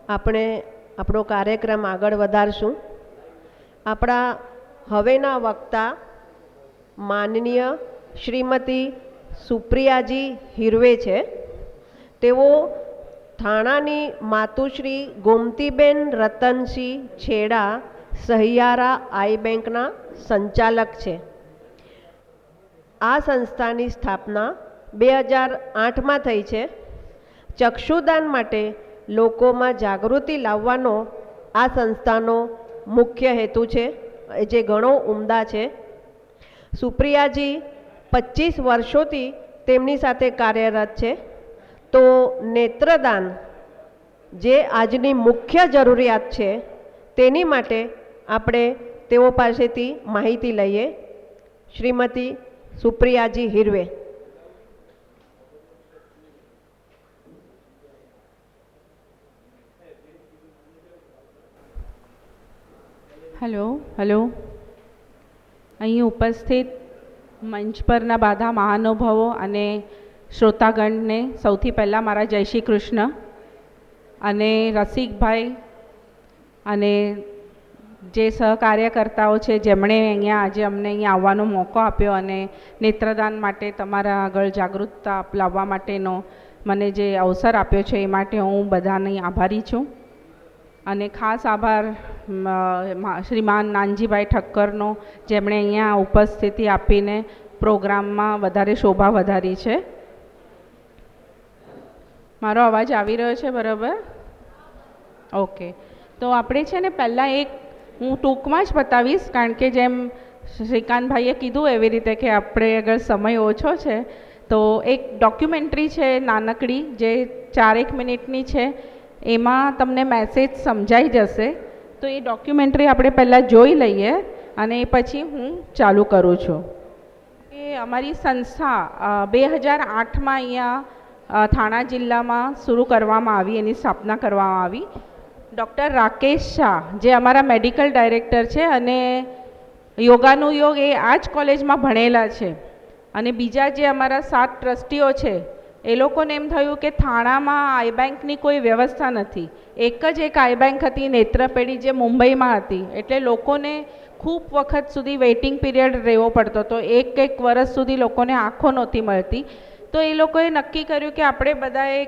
આપણે આપણો કાર્યક્રમ આગળ વધારશું. આપણા હવેના વક્તા માનનીય શ્રીમતી સુપ્રિયાજી હિરવે છે. તેઓ થાણાની માતુશ્રી ગોમતીબેન રતનસિંહ છેડા સહિયારા આઈ બેંકના સંચાલક છે. આ સંસ્થાની સ્થાપના 2008માં થઈ છે. ચક્ષુદાન માટે લોકોમાં જાગૃતિ લાવવાનો આ સંસ્થાનો મુખ્ય હેતુ છે, જે ઘણો ઉમદા છે. સુપ્રિયાજી 25 વર્ષોથી તેમની સાથે કાર્યરત છે. તો નેત્રદાન જે આજની મુખ્ય જરૂરિયાત છે, તેની માટે આપણે તેઓ પાસેથી માહિતી લઈએ. શ્રીમતી સુપ્રિયાજી હિરવે. હેલો. અહીં ઉપસ્થિત મંચ પરના બધા મહાનુભાવો અને શ્રોતાગણને સૌથી પહેલાં મારા જય શ્રી કૃષ્ણ. અને રસિકભાઈ અને જે સહકાર્યકર્તાઓ છે જેમણે અહીંયા આજે અમને અહીંયા આવવાનો મોકો આપ્યો અને નેત્રદાન માટે તમારા આગળ જાગૃતતા લાવવા માટેનો મને જે અવસર આપ્યો છે એ માટે હું બધાની આભારી છું. અને ખાસ આભાર શ્રીમાન નાનજીભાઈ ઠક્કરનો, જેમણે અહીંયા ઉપસ્થિતિ આપીને પ્રોગ્રામમાં વધારે શોભા વધારી છે. મારો અવાજ આવી રહ્યો છે બરાબર? ઓકે. તો આપણે છે ને પહેલાં હું ટૂંકમાં જ બતાવીશ, કારણ કે જેમ શ્રીકાંતભાઈએ કીધું એવી રીતે કે આપણે આગળ સમય ઓછો છે, તો એક ડોક્યુમેન્ટરી છે નાનકડી જે 4 મિનિટની છે. એમાં તમને મેસેજ સમજાઈ જશે. તો એ ડોક્યુમેન્ટરી આપણે પહેલાં જોઈ લઈએ અને પછી હું ચાલુ કરું છું. કે અમારી સંસ્થા 2008માં અહીંયા થાણા જિલ્લામાં શરૂ કરવામાં આવી, એની સ્થાપના કરવામાં આવી. ડૉક્ટર રાકેશ શાહ જે અમારા મેડિકલ ડાયરેક્ટર છે અને યોગાનું યોગ એ આ જ કોલેજમાં ભણેલા છે. અને બીજા જે અમારા 7 ટ્રસ્ટીઓ છે એ લોકોને એમ થયું કે થાણામાં આઈ બેંકની કોઈ વ્યવસ્થા નથી. એક આઈ બેંક હતી નેત્રપેઢી, જે મુંબઈમાં હતી. એટલે લોકોને ખૂબ વખત સુધી વેઇટિંગ પીરિયડ રહેવો પડતો હતો. એક વર્ષ સુધી લોકોને આંખો નહોતી મળતી. તો એ લોકોએ નક્કી કર્યું કે આપણે બધાએ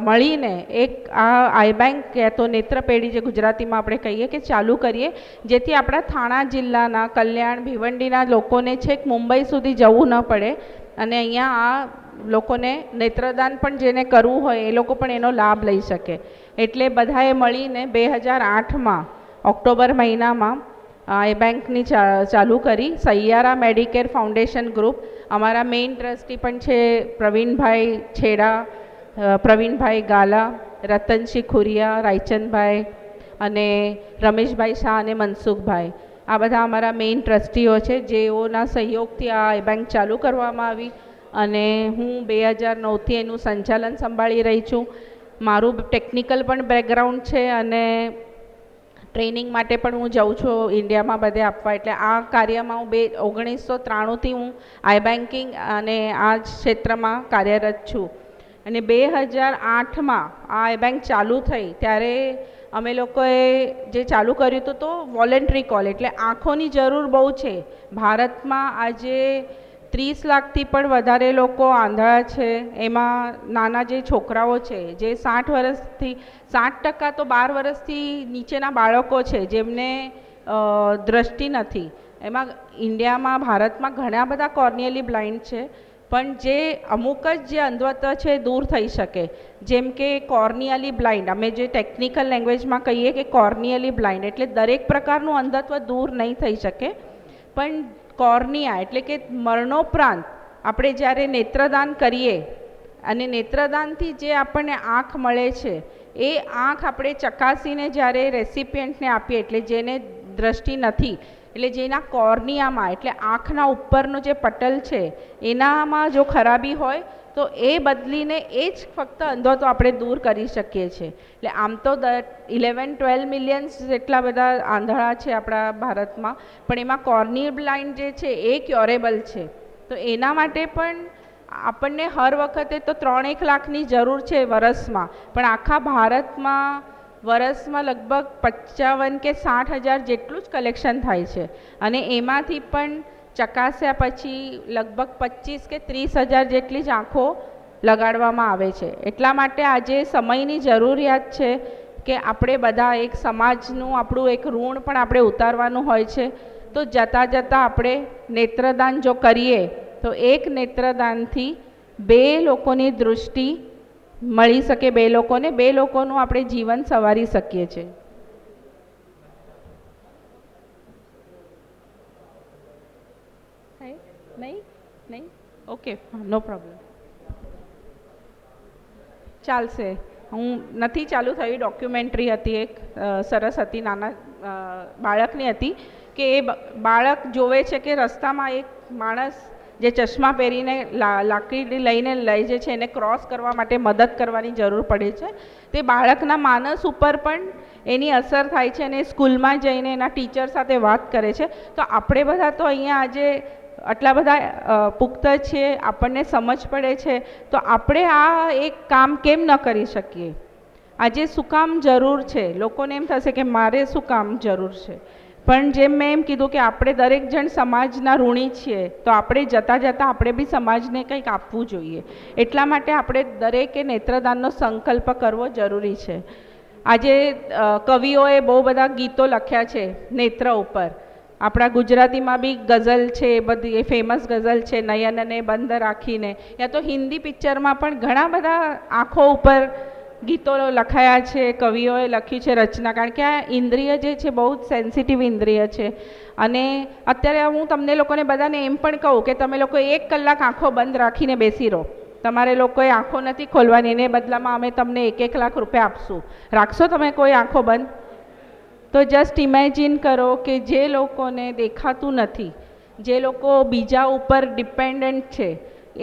મળીને એક આ આઈ બેંક યા તો નેત્રપેઢી, જે ગુજરાતીમાં આપણે કહીએ, કે ચાલુ કરીએ, જેથી આપણા થાણા જિલ્લાના કલ્યાણ ભિવંડીના લોકોને છેક મુંબઈ સુધી જવું ન પડે અને અહીંયા આ લોકોને નેત્રદાન પણ જેને કરવું હોય એ લોકો પણ એનો લાભ લઈ શકે. એટલે બધાએ મળીને 2008માં ઓક્ટોબર મહિનામાં આઈ બેંકની ચાલુ કરી. સહિયારા મેડિકેર ફાઉન્ડેશન ગ્રુપ, અમારા મેઇન ટ્રસ્ટી પણ છે પ્રવીણભાઈ છેડા, પ્રવીણભાઈ ગાલા, રતનસિંહ ખુરિયા, રાયચંદભાઈ અને રમેશભાઈ શાહ અને મનસુખભાઈ. આ બધા અમારા મેઇન ટ્રસ્ટીઓ છે, જેઓના સહયોગથી આ આઈ બેંક ચાલુ કરવામાં આવી. અને હું 2009થી એનું સંચાલન સંભાળી રહી છું. મારું ટેકનિકલ પણ બેકગ્રાઉન્ડ છે અને ટ્રેનિંગ માટે પણ હું જાઉં છું ઇન્ડિયામાં બધે આપવા. એટલે આ કાર્યમાં હું 1993થી હું આઈ બેન્કિંગ અને આ ક્ષેત્રમાં કાર્યરત છું. અને 2008માં આ આઈ બેંક ચાલુ થઈ ત્યારે અમે લોકોએ જે ચાલુ કર્યું હતું તો વોલેન્ટરી કોલ, એટલે આંખોની જરૂર બહુ છે. ભારતમાં આજે 30 લાખથી પણ વધારે લોકો આંધળા છે. એમાં નાના જે છોકરાઓ છે, જે 60% તો 12 વર્ષથી નીચેના બાળકો છે જેમને દ્રષ્ટિ નથી. એમાં ઇન્ડિયામાં, ભારતમાં ઘણા બધા કોર્નિયલી બ્લાઇન્ડ છે, પણ જે અમુક જ જે અંધત્વ છે દૂર થઈ શકે. જેમ કે કોર્નિયલી બ્લાઇન્ડ, અમે જે ટેકનિકલ લેંગ્વેજમાં કહીએ કે કોર્નિયલી બ્લાઇન્ડ, એટલે દરેક પ્રકારનું અંધત્વ દૂર નહીં થઈ શકે. પણ કોર્નિયા એટલે કે મરણોપરાંત આપણે જ્યારે નેત્રદાન કરીએ અને નેત્રદાનથી જે આપણને આંખ મળે છે એ આંખ આપણે ચકાસીને જ્યારે રેસિપિયન્ટને આપીએ, એટલે જેને દ્રષ્ટિ નથી, એટલે જેના કોર્નિયામાં એટલે આંખના ઉપરનો જે પટલ છે એનામાં જો ખરાબી હોય તો એ બદલીને એ જ ફક્ત અંધત્વ આપણે દૂર કરી શકીએ છીએ. એટલે આમ તો 11-12 મિલિયન્સ જેટલા બધા આંધળા છે આપણા ભારતમાં, પણ એમાં કોર્નિયલ બ્લાઇન્ડ જે છે એ ક્યોરેબલ છે. તો એના માટે પણ આપણને હર વખતે તો 3-1 લાખની જરૂર છે વરસમાં, પણ આખા ભારતમાં વરસમાં લગભગ 55 કે 60 હજાર જેટલું જ કલેક્શન થાય છે, અને એમાંથી પણ ચકાસ્યા પછી લગભગ 25 કે 30 હજાર જેટલી જ આંખો લગાડવામાં આવે છે. એટલા માટે આજે સમયની જરૂરિયાત છે કે આપણે બધા એક સમાજનું આપણું એક ઋણ પણ આપણે ઉતારવાનું હોય છે. તો જતાં જતાં આપણે નેત્રદાન જો કરીએ તો એક નેત્રદાનથી 2 લોકોની દૃષ્ટિ મળી શકે, 2 લોકોને, 2 લોકોનું આપણે જીવન સવારી શકીએ છીએ. નહીં નહીં ઓકે, નો પ્રોબ્લેમ, ચાલશે. હું નથી ચાલુ થયું, ડોક્યુમેન્ટરી હતી એક સરસ હતી, નાના બાળકની હતી કે એ બાળક જોવે છે કે રસ્તામાં એક માણસ જે ચશ્મા પહેરીને લાકડી લઈને લઈ જાય છે, એને ક્રોસ કરવા માટે મદદ કરવાની જરૂર પડે છે. તે બાળકના માનસ ઉપર પણ એની અસર થાય છે અને સ્કૂલમાં જઈને એના ટીચર સાથે વાત કરે છે. તો આપણે બધા તો અહીંયા આજે આટલા બધા પુખ્ત છીએ, આપણને સમજ પડે છે, તો આપણે આ એક કામ કેમ ન કરી શકીએ? આજે શું કામ જરૂર છે? લોકોને એમ થશે કે મારે શું કામ જરૂર છે, પણ જેમ મેં એમ કીધું કે આપણે દરેક જણ સમાજના ઋણી છીએ, તો આપણે જતાં જતાં આપણે બી સમાજને કંઈક આપવું જોઈએ. એટલા માટે આપણે દરેકે નેત્રદાનનો સંકલ્પ કરવો જરૂરી છે. આજે કવિઓએ બહુ બધા ગીતો લખ્યા છે નેત્ર ઉપર. આપણા ગુજરાતીમાં બી ગઝલ છે, એ બધી ફેમસ ગઝલ છે, નયનને બંધ રાખીને, યા તો હિન્દી પિક્ચરમાં પણ ઘણા બધા આંખો ઉપર ગીતો લખાયા છે, કવિઓએ લખ્યું છે રચના. કારણ કે આ ઇન્દ્રિય જે છે બહુ જ સેન્સિટિવ ઇન્દ્રિય છે. અને અત્યારે હું તમને લોકોને બધાને એમ પણ કહું કે તમે લોકો 1 કલાક આંખો બંધ રાખીને બેસી રહો. તમારે લોકોએ આંખો નથી ખોલવાની, એને બદલામાં અમે તમને 1-1 લાખ રૂપિયા આપશું. રાખશો તમે કોઈ આંખો બંધ? તો જસ્ટ ઇમેજિન કરો કે જે લોકોને દેખાતું નથી, જે લોકો બીજા ઉપર ડિપેન્ડન્ટ છે,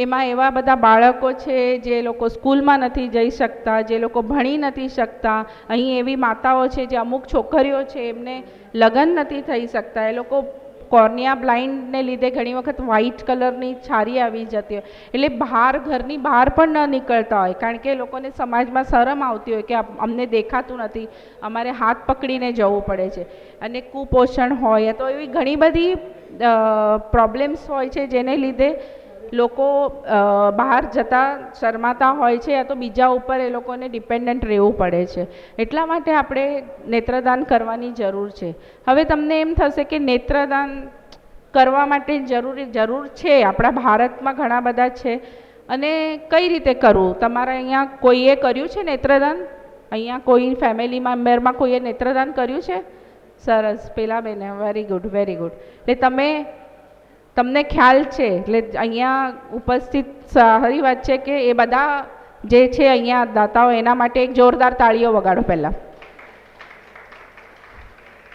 એમાં એવા બધા બાળકો છે જે લોકો સ્કૂલમાં નથી જઈ શકતા, જે લોકો ભણી નથી શકતા. અહીં એવી માતાઓ છે જે અમુક છોકરીઓ છે એમને લગ્ન નથી થઈ શકતા, એ લોકો કોર્નિયા બ્લાઇન્ડને લીધે ઘણી વખત વ્હાઇટ કલરની છારી આવી જતી હોય, એટલે બહાર ઘરની બહાર પણ ન નીકળતા હોય, કારણ કે એ લોકોને સમાજમાં શરમ આવતી હોય કે અમને દેખાતું નથી, અમારે હાથ પકડીને જવું પડે છે. અને કુપોષણ હોય તો એવી ઘણી બધી પ્રોબ્લેમ્સ હોય છે જેને લીધે લોકો બહાર જતાં શરમાતા હોય છે, યા તો બીજા ઉપર એ લોકોને ડિપેન્ડન્ટ રહેવું પડે છે. એટલા માટે આપણે નેત્રદાન કરવાની જરૂર છે. હવે તમને એમ થશે કે નેત્રદાન કરવા માટે જરૂર છે, આપણા ભારતમાં ઘણા બધા છે, અને કઈ રીતે કરવું? તમારા અહીંયા કોઈએ કર્યું છે નેત્રદાન? અહીંયા કોઈ ફેમિલી મેમ્બરમાં કોઈએ નેત્રદાન કર્યું છે? સરસ, પેલા બેને, વેરી ગુડ, વેરી ગુડ. એટલે તમને ખ્યાલ છે, એટલે અહીંયા ઉપસ્થિત સારી વાત છે કે એ બધા જે છે અહીંયા દાતાઓ, એના માટે એક જોરદાર તાળીઓ વગાડો પહેલાં,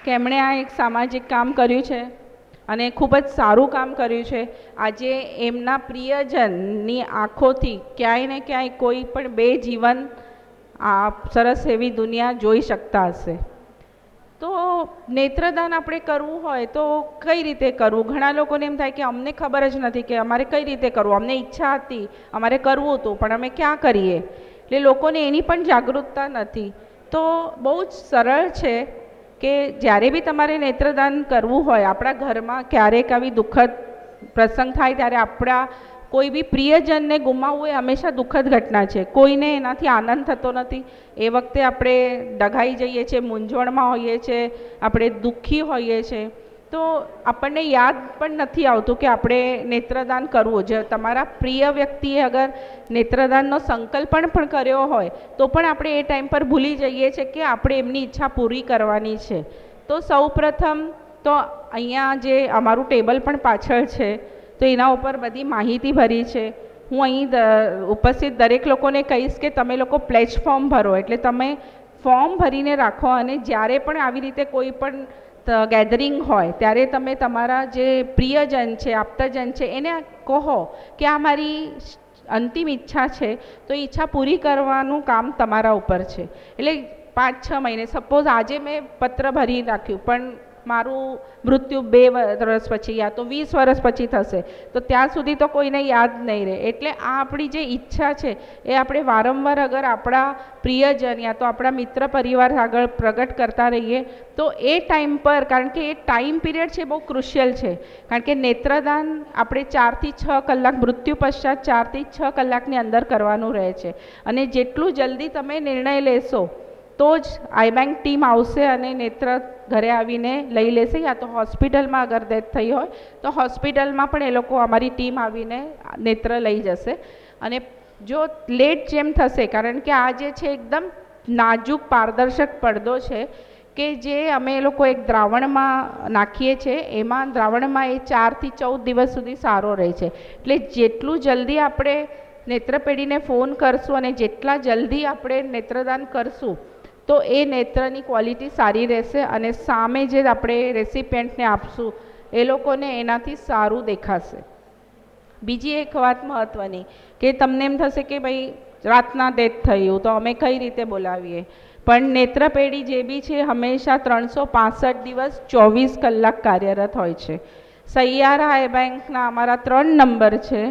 કે એમણે આ એક સામાજિક કામ કર્યું છે અને ખૂબ જ સારું કામ કર્યું છે. આજે એમના પ્રિયજનની આંખોથી ક્યાંય ને ક્યાંય કોઈ પણ 2 જીવન આ સરસ એવી દુનિયા જોઈ શકતા હશે. તો નેત્રદાન આપણે કરવું હોય તો કઈ રીતે કરવું? ઘણા લોકોને એમ થાય કે અમને ખબર જ નથી કે અમારે કઈ રીતે કરવું. અમને ઈચ્છા હતી, અમારે કરવું હતું, પણ અમે ક્યાં કરીએ? એટલે લોકોને એની પણ જાગૃતતા નથી. તો બહુ જ સરળ છે કે જ્યારે બી તમારે નેત્રદાન કરવું હોય, આપણા ઘરમાં ક્યારેક આવી દુઃખદ પ્રસંગ થાય ત્યારે આપણા કોઈ બી પ્રિયજનને ગુમાવવું એ હંમેશા દુઃખદ ઘટના છે. કોઈને એનાથી આનંદ થતો નથી. એ વખતે આપણે ડઘાઈ જઈએ છીએ, મૂંઝવણમાં હોઈએ છીએ, આપણે દુઃખી હોઈએ છીએ. તો આપણને યાદ પણ નથી આવતું કે આપણે નેત્રદાન કરવું. જો તમારા પ્રિય વ્યક્તિએ અગર નેત્રદાનનો સંકલ્પ પણ કર્યો હોય તો પણ આપણે એ ટાઈમ પર ભૂલી જઈએ છીએ કે આપણે એમની ઈચ્છા પૂરી કરવાની છે. તો સૌપ્રથમ તો અહીંયા જે અમારું ટેબલ પણ પાછળ છે, તો એના ઉપર બધી માહિતી ભરી છે. હું અહીં ઉપસ્થિત દરેક લોકોને કહીશ કે તમે લોકો પ્લેજ ફોર્મ ભરો, એટલે તમે ફોર્મ ભરીને રાખો, અને જ્યારે પણ આવી રીતે કોઈ પણ ગેધરિંગ હોય ત્યારે તમે તમારા જે પ્રિયજન છે, આપ્તજન છે, એને કહો કે આ મારી અંતિમ ઈચ્છા છે, તો ઈચ્છા પૂરી કરવાનું કામ તમારા ઉપર છે. એટલે 5-6 મહિને, સપોઝ આજે મેં પત્ર ભરી રાખ્યું, પણ મારું મૃત્યુ 2 વર્ષ પછી યા તો 20 વર્ષ પછી થશે, તો ત્યાં સુધી તો કોઈને યાદ નહીં રહે. એટલે આ આપણી જે ઈચ્છા છે એ આપણે વારંવાર અગર આપણા પ્રિયજન યા તો આપણા મિત્ર પરિવાર આગળ પ્રગટ કરતા રહીએ તો એ ટાઈમ પર, કારણ કે એ ટાઈમ પીરિયડ છે બહુ ક્રુશિયલ છે, કારણ કે નેત્રદાન આપણે 4 થી 6 કલાક મૃત્યુ પશ્ચાત 4 થી 6 કલાકની અંદર કરવાનું રહે છે. અને જેટલું જલ્દી તમે નિર્ણય લેશો તો જ આઈ બેંક ટીમ આવશે અને નેત્ર ઘરે આવીને લઈ લેશે, યા તો હોસ્પિટલમાં અગર ડેથ થઈ હોય તો હોસ્પિટલમાં પણ એ લોકો અમારી ટીમ આવીને નેત્ર લઈ જશે. અને જો લેટ જેમ થશે, કારણ કે આ જે છે એકદમ નાજુક પારદર્શક પડદો છે કે જે અમે એ લોકો એક દ્રાવણમાં નાખીએ છીએ, એમાં દ્રાવણમાં એ 4 થી 14 દિવસ સુધી સારો રહે છે. એટલે જેટલું જલ્દી આપણે નેત્રપેઢીને ફોન કરશું અને જેટલા જલ્દી આપણે નેત્રદાન કરશું તો એ નેત્રની ક્વોલિટી સારી રહેશે અને સામે જે આપણે રેસિપિયન્ટને આપશું એ લોકોને એનાથી સારું દેખાશે. બીજી એક વાત મહત્ત્વની કે તમને એમ થશે કે ભાઈ રાતના ડેથ થયું તો અમે કઈ રીતે બોલાવીએ, પણ નેત્રપેઢી જે બી છે હંમેશા 365 દિવસ 24 કલાક કાર્યરત હોય છે. સૈયારા આઈ બેંકના અમારા 3 નંબર છે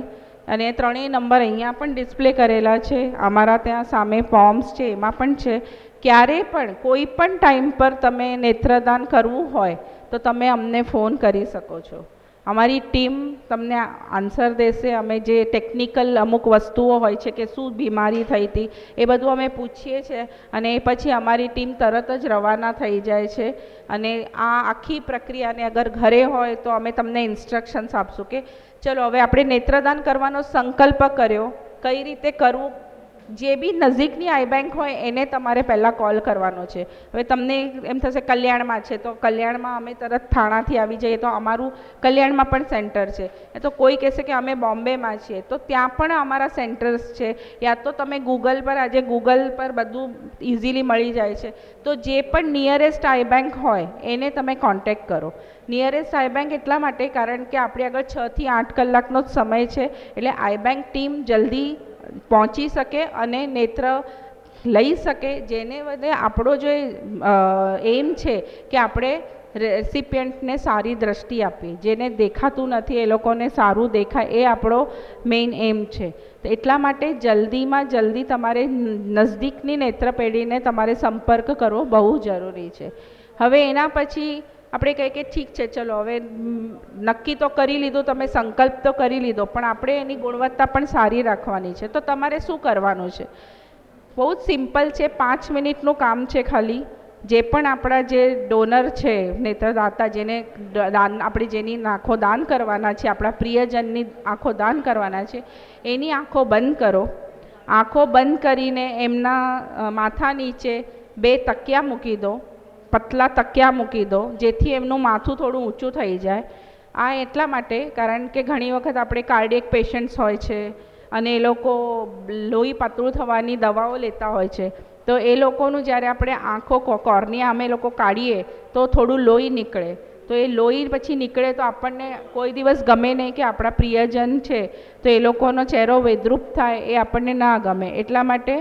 અને એ 3 નંબર અહીંયા પણ ડિસ્પ્લે કરેલા છે, અમારા ત્યાં સામે ફોર્મ્સ છે એમાં પણ છે. ક્યારે પણ કોઈ પણ ટાઈમ પર તમે નેત્રદાન કરવું હોય તો તમે અમને ફોન કરી શકો છો. અમારી ટીમ તમને આન્સર દેશે. અમે જે ટેકનિકલ અમુક વસ્તુઓ હોય છે કે શું બીમારી થઈ હતી એ બધું અમે પૂછીએ છીએ અને એ પછી અમારી ટીમ તરત જ રવાના થઈ જાય છે. અને આ આખી પ્રક્રિયાને અગર ઘરે હોય તો અમે તમને ઇન્સ્ટ્રક્શન્સ આપશું કે ચલો હવે આપણે નેત્રદાન કરવાનો સંકલ્પ કર્યો, કઈ રીતે કરવું. જે બી નજીકની આઈ બેંક હોય એને તમારે પહેલાં કોલ કરવાનો છે. હવે તમને એમ થશે કલ્યાણમાં છે તો કલ્યાણમાં અમે તરત થાણાથી આવી જઈએ તો અમારું કલ્યાણમાં પણ સેન્ટર છે. એ તો કોઈ કહેશે કે અમે બોમ્બેમાં છીએ તો ત્યાં પણ અમારા સેન્ટર્સ છે. યા તો તમે ગૂગલ પર, આજે ગૂગલ પર બધું ઇઝીલી મળી જાય છે, તો જે પણ નિયરેસ્ટ આઈ બેંક હોય એને તમે કોન્ટેક્ટ કરો. નિયરેસ્ટ આઈ બેંક એટલા માટે કારણ કે આપણે આગળ 6 થી 8 કલાકનો જ સમય છે, એટલે આઈ બેંક ટીમ જલ્દી પહોંચી શકે અને નેત્ર લઈ શકે. જેને વધે આપણો જે એમ છે કે આપણે રેસિપિયન્ટને સારી દ્રષ્ટિ આપીએ, જેને દેખાતું નથી એ લોકોને સારું દેખાય, એ આપણો મેઇન એમ છે. તો એટલા માટે જલ્દીમાં જલ્દી તમારે નજદીકની નેત્રપેઢીને તમારે સંપર્ક કરવો બહુ જરૂરી છે. હવે એના પછી આપણે કહીએ કે ઠીક છે ચલો હવે નક્કી તો કરી લીધું, તમે સંકલ્પ તો કરી લીધો, પણ આપણે એની ગુણવત્તા પણ સારી રાખવાની છે. તો તમારે શું કરવાનું છે? બહુ જ સિમ્પલ છે, 5 મિનિટનું કામ છે ખાલી. જે પણ આપણા જે ડોનર છે, નેત્રદાતા, જેને દાન આપણે જેની આંખો દાન કરવાના છે, આપણા પ્રિયજનની આંખો દાન કરવાના છે, એની આંખો બંધ કરો. આંખો બંધ કરીને એમના માથા નીચે 2 તકિયા મૂકી દો, પતલા તકિયા મૂકી દો, જેથી એમનું માથું થોડું ઊંચું થઈ જાય. આ એટલા માટે કારણ કે ઘણી વખત આપણે કાર્ડિયક પેશન્ટ્સ હોય છે અને એ લોકો લોહી પાતળું થવાની દવાઓ લેતા હોય છે, તો એ લોકોનું જ્યારે આપણે આંખો કોર્નિયા અમે લોકો કાઢીએ તો થોડું લોહી નીકળે. તો એ લોહી પછી નીકળે તો આપણને કોઈ દિવસ ગમે નહીં કે આપણા પ્રિયજન છે તો એ લોકોનો ચહેરો વિદ્રુપ થાય, એ આપણને ના ગમે. એટલા માટે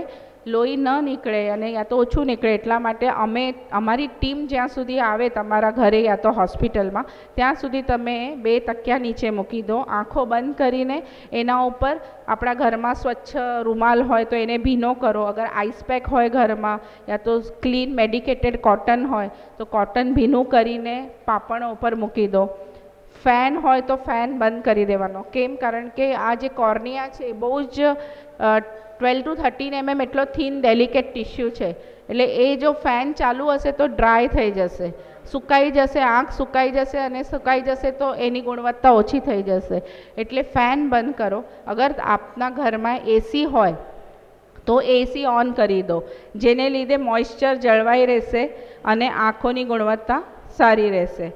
લોહી ન નીકળે અને યા તો ઓછું નીકળે એટલા માટે અમે અમારી ટીમ જ્યાં સુધી આવે તમારા ઘરે યા તો હોસ્પિટલમાં ત્યાં સુધી તમે 2 તકિયા નીચે મૂકી દો. આંખો બંધ કરીને એના ઉપર આપણા ઘરમાં સ્વચ્છ રૂમાલ હોય તો એને ભીનો કરો. અગર આઈસ પેક હોય ઘરમાં યા તો ક્લીન મેડિકેટેડ કોટન હોય તો કોટન ભીનું કરીને પાપણો ઉપર મૂકી દો. ફેન હોય તો ફેન બંધ કરી દેવાનો. કેમ? કારણ કે આ જે કોર્નિયા છે એ બહુ જ 12 to 13 mm એટલો થીન ડેલિકેટ ટિશ્યુ છે, એટલે એ જો ફેન ચાલુ હશે તો ડ્રાય થઈ જશે, સુકાઈ જશે, આંખ સુકાઈ જશે અને સુકાઈ જશે તો એની ગુણવત્તા ઓછી થઈ જશે. એટલે ફેન બંધ કરો. અગર આપના ઘરમાં એસી હોય તો એસી ઓન કરી દો, જેને લીધે મોઇશ્ચર જળવાઈ રહેશે અને આંખોની ગુણવત્તા સારી રહેશે.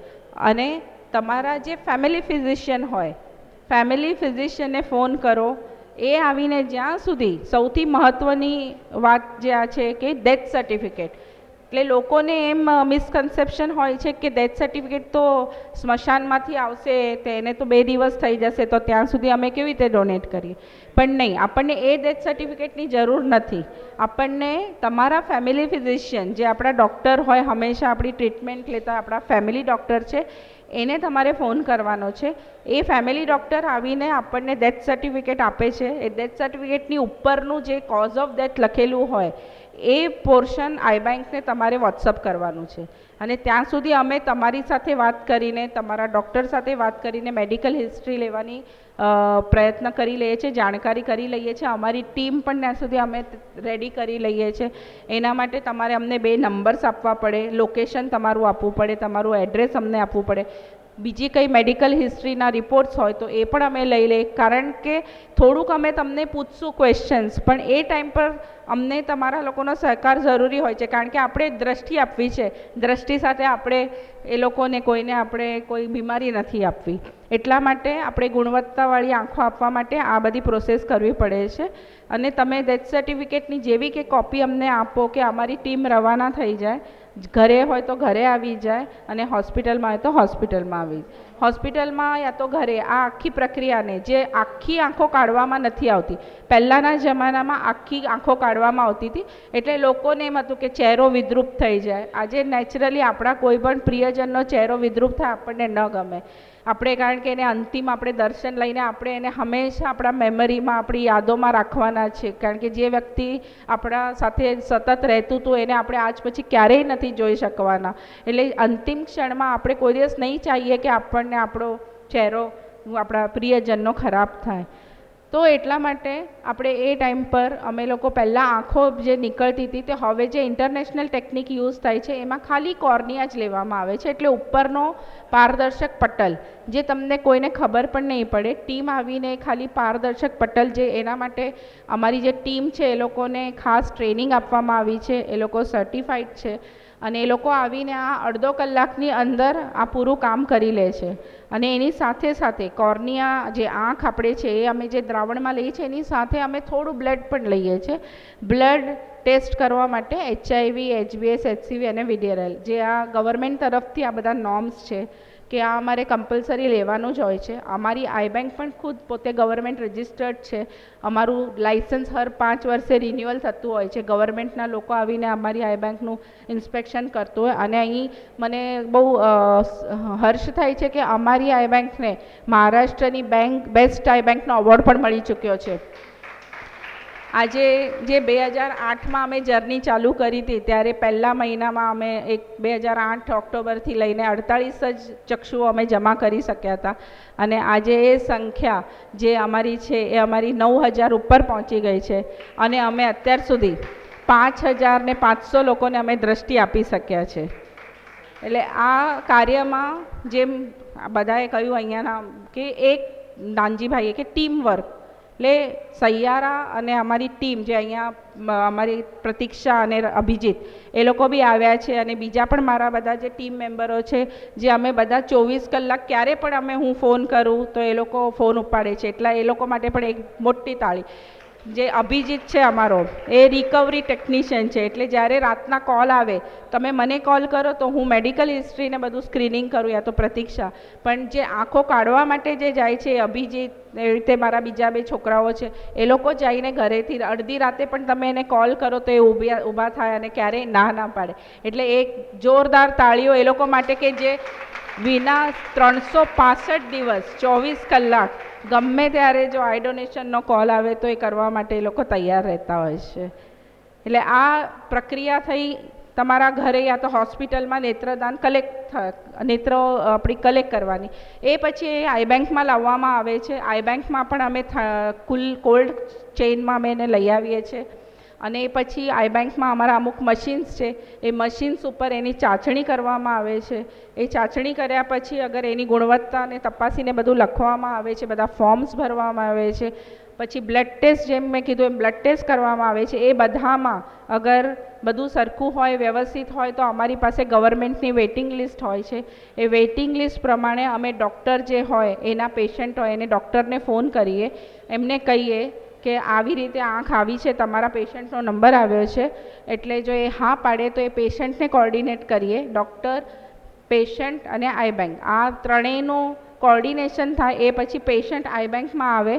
અને તમારા જે ફેમિલી ફિઝિશિયન હોય, ફેમિલી ફિઝિશિયનને ફોન કરો. એ આવીને જ્યાં સુધી સૌથી મહત્ત્વની વાત જે આ છે કે ડેથ સર્ટિફિકેટ, એટલે લોકોને એમ મિસકન્સેપ્શન હોય છે કે ડેથ સર્ટિફિકેટ તો સ્મશાનમાંથી આવશે, તેને તો 2 દિવસ થઈ જશે, તો ત્યાં સુધી અમે કેવી રીતે ડોનેટ કરીએ? પણ નહીં, આપણને એ ડેથ સર્ટિફિકેટની જરૂર નથી. આપણને તમારા ફેમિલી ફિઝિશિયન, જે આપણા ડૉક્ટર હોય, હંમેશા આપણી ટ્રીટમેન્ટ લેતા આપણા ફેમિલી ડૉક્ટર છે, એને તમારે ફોન કરવાનો છે. એ ફેમિલી ડૉક્ટર આવીને આપણને ડેથ સર્ટિફિકેટ આપે છે. એ ડેથ સર્ટિફિકેટની ઉપરનું જે કોઝ ઓફ ડેથ લખેલું હોય એ પોર્શન આઈ બેંકને તમારે વોટ્સઅપ કરવાનું છે. અને ત્યાં સુધી અમે તમારી સાથે વાત કરીને, તમારા ડૉક્ટર સાથે વાત કરીને મેડિકલ હિસ્ટ્રી લેવાની પ્રયત્ન કરી લઈએ છીએ, જાણકારી કરી લઈએ છીએ. અમારી ટીમ પણ ત્યાં સુધી અમે રેડી કરી લઈએ છીએ. એના માટે તમારે અમને 2 નંબર્સ આપવા પડે, લોકેશન તમારું આપવું પડે, તમારું એડ્રેસ અમને આપવું પડે. બીજી કંઈ મેડિકલ હિસ્ટ્રીના રિપોર્ટ્સ હોય તો એ પણ અમે લઈ લઈએ, કારણ કે થોડુંક અમે તમને પૂછશું ક્વેશ્ચન્સ, પણ એ ટાઈમ પર અમને તમારા લોકોનો સહકાર જરૂરી હોય છે, કારણ કે આપણે દ્રષ્ટિ આપવી છે. દ્રષ્ટિ સાથે આપણે એ લોકોને કોઈને આપણે કોઈ બીમારી નથી આપવી. એટલા માટે આપણે ગુણવત્તાવાળી આંખો આપવા માટે આ બધી પ્રોસેસ કરવી પડે છે. અને તમે ડેથ સર્ટિફિકેટની જેવી કે કોપી અમને આપો કે અમારી ટીમ રવાના થઈ જાય, ઘરે હોય તો ઘરે આવી જાય, અને હોસ્પિટલમાં હોય તો હોસ્પિટલમાં આવી. હોસ્પિટલમાં યા તો ઘરે આ આખી પ્રક્રિયાને, જે આખી આંખો કાઢવામાં નથી આવતી, પહેલાંના જમાનામાં આખી આંખો કાઢવામાં આવતી હતી, એટલે લોકોને એમ હતું કે ચહેરો વિદ્રુપ થઈ જાય. આજે નેચરલી આપણા કોઈ પણ પ્રિયજનનો ચહેરો વિદ્રુપ થાય આપણને ન ગમે. આપણે કારણ કે એને અંતિમ આપણે દર્શન લઈને આપણે એને હંમેશા આપણા મેમરીમાં, આપણી યાદોમાં રાખવાના છે, કારણ કે જે વ્યક્તિ આપણા સાથે સતત રહેતું હતું એને આપણે આજ પછી ક્યારેય નથી જોઈ શકવાના. એટલે અંતિમ ક્ષણમાં આપણે કોઈ દિવસ નહીં ચાહીએ કે આપણને આપણો ચહેરો આપણા પ્રિયજનનો ખરાબ થાય. તો એટલા માટે આપણે એ ટાઈમ પર અમે લોકો પહેલાં આંખો જે નીકળતી હતી, તે હવે જે ઇન્ટરનેશનલ ટેકનિક યુઝ થાય છે એમાં ખાલી કોર્નિયા જ લેવામાં આવે છે. એટલે ઉપરનો પારદર્શક પટલ, જે તમને કોઈને ખબર પણ નહીં પડે, ટીમ આવીને ખાલી પારદર્શક પટલ, જે એના માટે અમારી જે ટીમ છે એ લોકોને ખાસ ટ્રેનિંગ આપવામાં આવી છે, એ લોકો સર્ટિફાઈડ છે, અને એ લોકો આવીને આ અડધો કલાકની અંદર આ પૂરું કામ કરી લે છે. અને એની સાથે સાથે કોર્નિયા, જે આંખ આપણે છે એ અમે જે દ્રાવણમાં લઈએ છીએ એની સાથે અમે થોડું બ્લડ પણ લઈએ છીએ, બ્લડ ટેસ્ટ કરવા માટે. HIV, HbS, HCV અને VDRL, જે આ ગવર્મેન્ટ તરફથી આ બધા નોર્મ્સ છે કે આ અમારે કમ્પલસરી લેવાનું જ હોય છે. અમારી આઈ બેંક પણ ખુદ પોતે ગવર્મેન્ટ રજિસ્ટર્ડ છે. અમારું લાઇસન્સ હર 5 વર્ષે રિન્યુઅલ થતું હોય છે. ગવર્મેન્ટના લોકો આવીને અમારી આઈ બેંકનું ઇન્સ્પેક્શન કરતું હોય. અને અહીં મને બહુ હર્ષ થાય છે કે અમારી આઈ બેંકને મહારાષ્ટ્રની બેસ્ટ આઈ બેંકનો એવોર્ડ પણ મળી ચૂક્યો છે. આજે જે 2008માં અમે જર્ની ચાલુ કરી હતી, ત્યારે પહેલા મહિનામાં અમે 2008 ઓક્ટોબરથી લઈને 48 જ ચક્ષુઓ અમે જમા કરી શક્યા હતા. અને આજે એ સંખ્યા જે અમારી છે એ અમારી 9000 ઉપર પહોંચી ગઈ છે. અને અમે અત્યાર સુધી 5500 લોકોને અમે દ્રષ્ટિ આપી શક્યા છે. એટલે આ કાર્યમાં જેમ બધાએ કહ્યું અહીંયાના કે એક નાનજીભાઈએ કે ટીમ વર્ક, એટલે સૈયારા અને અમારી ટીમ, જે અહીંયા અમારી પ્રતીક્ષા અને અભિજીત, એ લોકો બી આવ્યા છે, અને બીજા પણ મારા બધા જે ટીમ મેમ્બરો છે, જે અમે બધા 24 કલાક ક્યારે પણ હું ફોન કરું તો એ લોકો ફોન ઉપાડે છે. એટલા એ લોકો માટે પણ એક મોટી તાળી. જે અભિજીત છે અમારો, એ રિકવરી ટેકનિશિયન છે, એટલે જ્યારે રાતના કોલ આવે, તમે મને કોલ કરો તો હું મેડિકલ હિસ્ટ્રીને બધું સ્ક્રીનિંગ કરું, યા તો પ્રતીક્ષા. પણ જે આંખો કાઢવા માટે જે જાય છે અભિજીત, એવી રીતે મારા બીજા 2 છોકરાઓ છે, એ લોકો જઈને ઘરેથી અડધી રાતે પણ તમે એને કોલ કરો તો એ ઊભા થાય અને ક્યારેય ના પાડે. એટલે એક જોરદાર તાળીઓ એ લોકો માટે, કે જે વિના 365 દિવસ 24 કલાક ગમે ત્યારે જો આઈ ડોનેશનનો કોલ આવે તો એ કરવા માટે એ લોકો તૈયાર રહેતા હોય છે. એટલે આ પ્રક્રિયા થઈ તમારા ઘરે યા તો હોસ્પિટલમાં નેત્રદાન નેત્રો આપણી કલેક્ટ કરવાની. એ પછી એ આઈ બેંકમાં લાવવામાં આવે છે. આઈ બેંકમાં પણ અમે કુલ કોલ્ડ ચેઇનમાં અમે એને લઈ આવીએ છીએ. અને એ પછી આઈ બેંકમાં અમારા અમુક મશીન્સ છે, એ મશીન્સ ઉપર એની ચાસણી કરવામાં આવે છે. એ ચાસણી કર્યા પછી અગર એની ગુણવત્તાને તપાસીને બધું લખવામાં આવે છે, બધા ફોર્મ્સ ભરવામાં આવે છે. પછી બ્લડ ટેસ્ટ, જેમ મેં કીધું એમ બ્લડ ટેસ્ટ કરવામાં આવે છે. એ બધામાં અગર બધું સરખું હોય, વ્યવસ્થિત હોય, તો અમારી પાસે ગવર્મેન્ટની વેઇટિંગ લિસ્ટ હોય છે. એ વેઇટિંગ લિસ્ટ પ્રમાણે અમે ડૉક્ટર જે હોય, એના પેશન્ટ હોય, એને ડૉક્ટરને ફોન કરીએ, એમને કહીએ કે આવી રીતે આંખ આવી છે, તમારા પેશન્ટનો નંબર આવ્યો છે, એટલે જો એ હા પાડે તો એ પેશન્ટને કોર્ડિનેટ કરીએ. ડૉક્ટર, પેશન્ટ અને આઈ બેંક, આ ત્રણેયનું કોર્ડિનેશન થાય. એ પછી પેશન્ટ આઈ બેંકમાં આવે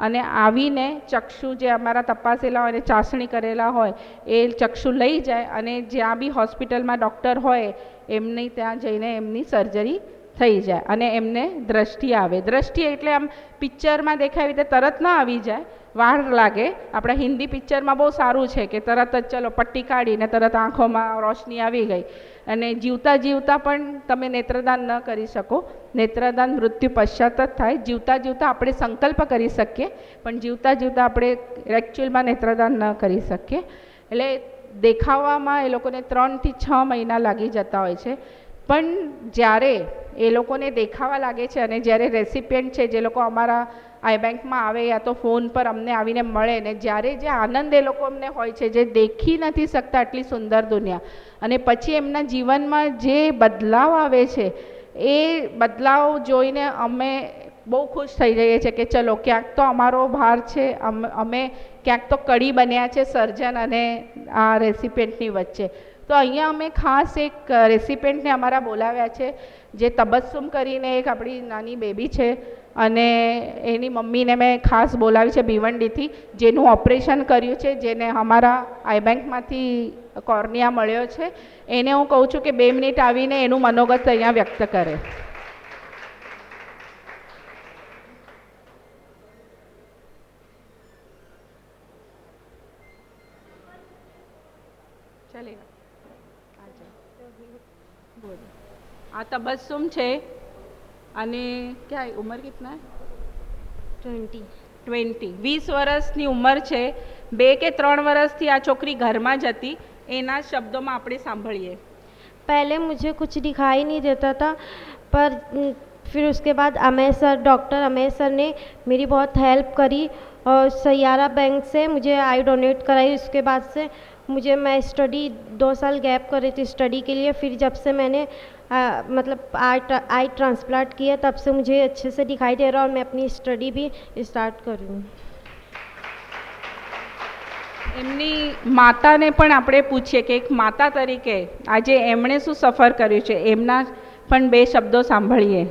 અને આવીને ચક્ષુ જે અમારા તપાસેલા હોય અને ચાસણી કરેલા હોય એ ચક્ષુ લઈ જાય અને જ્યાં બી હોસ્પિટલમાં ડૉક્ટર હોય એમની ત્યાં જઈને એમની સર્જરી થઈ જાય અને એમને દ્રષ્ટિ આવે. દ્રષ્ટિ એટલે આમ પિક્ચરમાં દેખાય રીતે તરત ના આવી જાય, વાર લાગે. આપણા હિન્દી પિક્ચરમાં બહુ સારું છે કે તરત જ ચલો પટ્ટી કાઢીને તરત આંખોમાં રોશની આવી ગઈ. અને જીવતા જીવતા પણ તમે નેત્રદાન ન કરી શકો. નેત્રદાન મૃત્યુ પશ્ચાત જ થાય. જીવતા જીવતા આપણે સંકલ્પ કરી શકીએ પણ જીવતા જીવતા આપણે એકચ્યુઅલમાં નેત્રદાન ન કરી શકીએ. એટલે દેખાવામાં એ લોકોને 3 થી 6 મહિના લાગી જતા હોય છે. પણ જ્યારે એ લોકોને દેખાવા લાગે છે અને જ્યારે રેસિપિયન્ટ છે જે લોકો અમારા આઈ બેંકમાં આવે યા તો ફોન પર અમને આવીને મળે ને જ્યારે જે આનંદ એ લોકો અમને હોય છે, જે દેખી નથી શકતા આટલી સુંદર દુનિયા, અને પછી એમના જીવનમાં જે બદલાવ આવે છે એ બદલાવ જોઈને અમે બહુ ખુશ થઈ જઈએ છીએ કે ચલો ક્યાંક તો અમારો ભાર છે, અમે ક્યાંક તો કડી બન્યા છે સર્જન અને આ રેસિપિયન્ટની વચ્ચે. તો અહીંયા અમે ખાસ એક રેસિપિયન્ટને અમારા બોલાવ્યા છે જે તબસ્સુમ કરીને એક આપણી નાની બેબી છે અને એની મમ્મીને મેં ખાસ બોલાવી છે ભિવંડીથી, જેનું ઓપરેશન કર્યું છે, જેને અમારા આઈ બેંકમાંથી કોર્નિયા મળ્યો છે. એને હું કહું છું કે 2 મિનિટ આવીને એનું મનોગત અહીંયા વ્યક્ત કરે. ચલેગા. આ તબસ્સુમ છે અને क्या उम्र कितना है? 20 વર્ષની ઉંમર છે. 2 કે 3 વર્ષથી આ છોકરી ઘરમાં જ હતી. એના શબ્દોમાં આપણે સાંભળીએ. पहले मुझे कुछ दिखाई नहीं देता था, पर फिर उसके बाद Amey sir, doctor Amey sir ने मेरी बहुत हेल्प करी और सैयारा बैंक से मुझे आई डोनेट कराई. उसके बाद से मैं स्टडी 2 साल गैप कर रही थी स्टडी के लिए. फिर जब से मैंने मतलब आई ट्रांसप्लांट किया तब से मुझे अच्छे से दिखाई दे रहा और मैं अपनी स्टडी भी स्टार्ट करी हूँ. એમની માતાને પણ આપણે પૂછીએ કે એક માતા તરીકે આજે એમણે શું સફર કર્યું છે, એમના પણ 2 શબ્દો સાંભળીએ.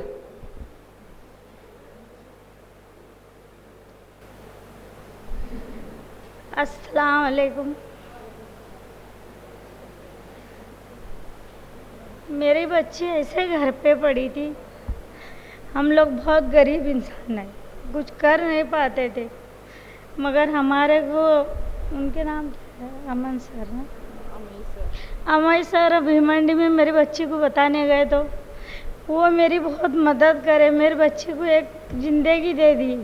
अस्सलाम वालेकुम. मेरी बच्ची ऐसे घर पे पड़ी थी. हम लोग बहुत गरीब इंसान हैं, कुछ कर नहीं पाते थे, मगर हमारे को उनके नाम क्या है, अमन सर ना, अमय सर भिवंडी में मेरी बच्ची को बताने गए तो वो मेरी बहुत मदद करे. मेरी बच्ची को एक ज़िंदगी दे दी.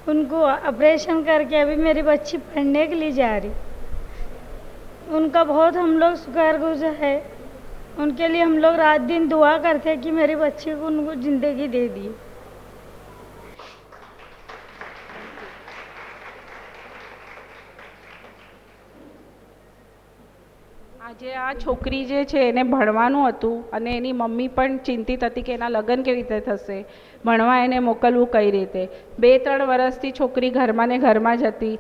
उनको ऑपरेशन करके अभी मेरी बच्ची पढ़ने के लिए जा रही. उनका बहुत हम लोग शुक्रगुजार है. उनके लिए हम लोग रात दिन दुआ करते हैं कि मेरी बच्ची को उनको ज़िंदगी दे दी. આજે આ છોકરી જે છે એને ભણવાનું હતું અને એની મમ્મી પણ ચિંતિત હતી કે એના લગ્ન કેવી રીતે થશે, ભણવા એને મોકલવું કઈ રીતે. 2-3 વર્ષથી છોકરી ઘરમાં ને ઘરમાં જ હતી.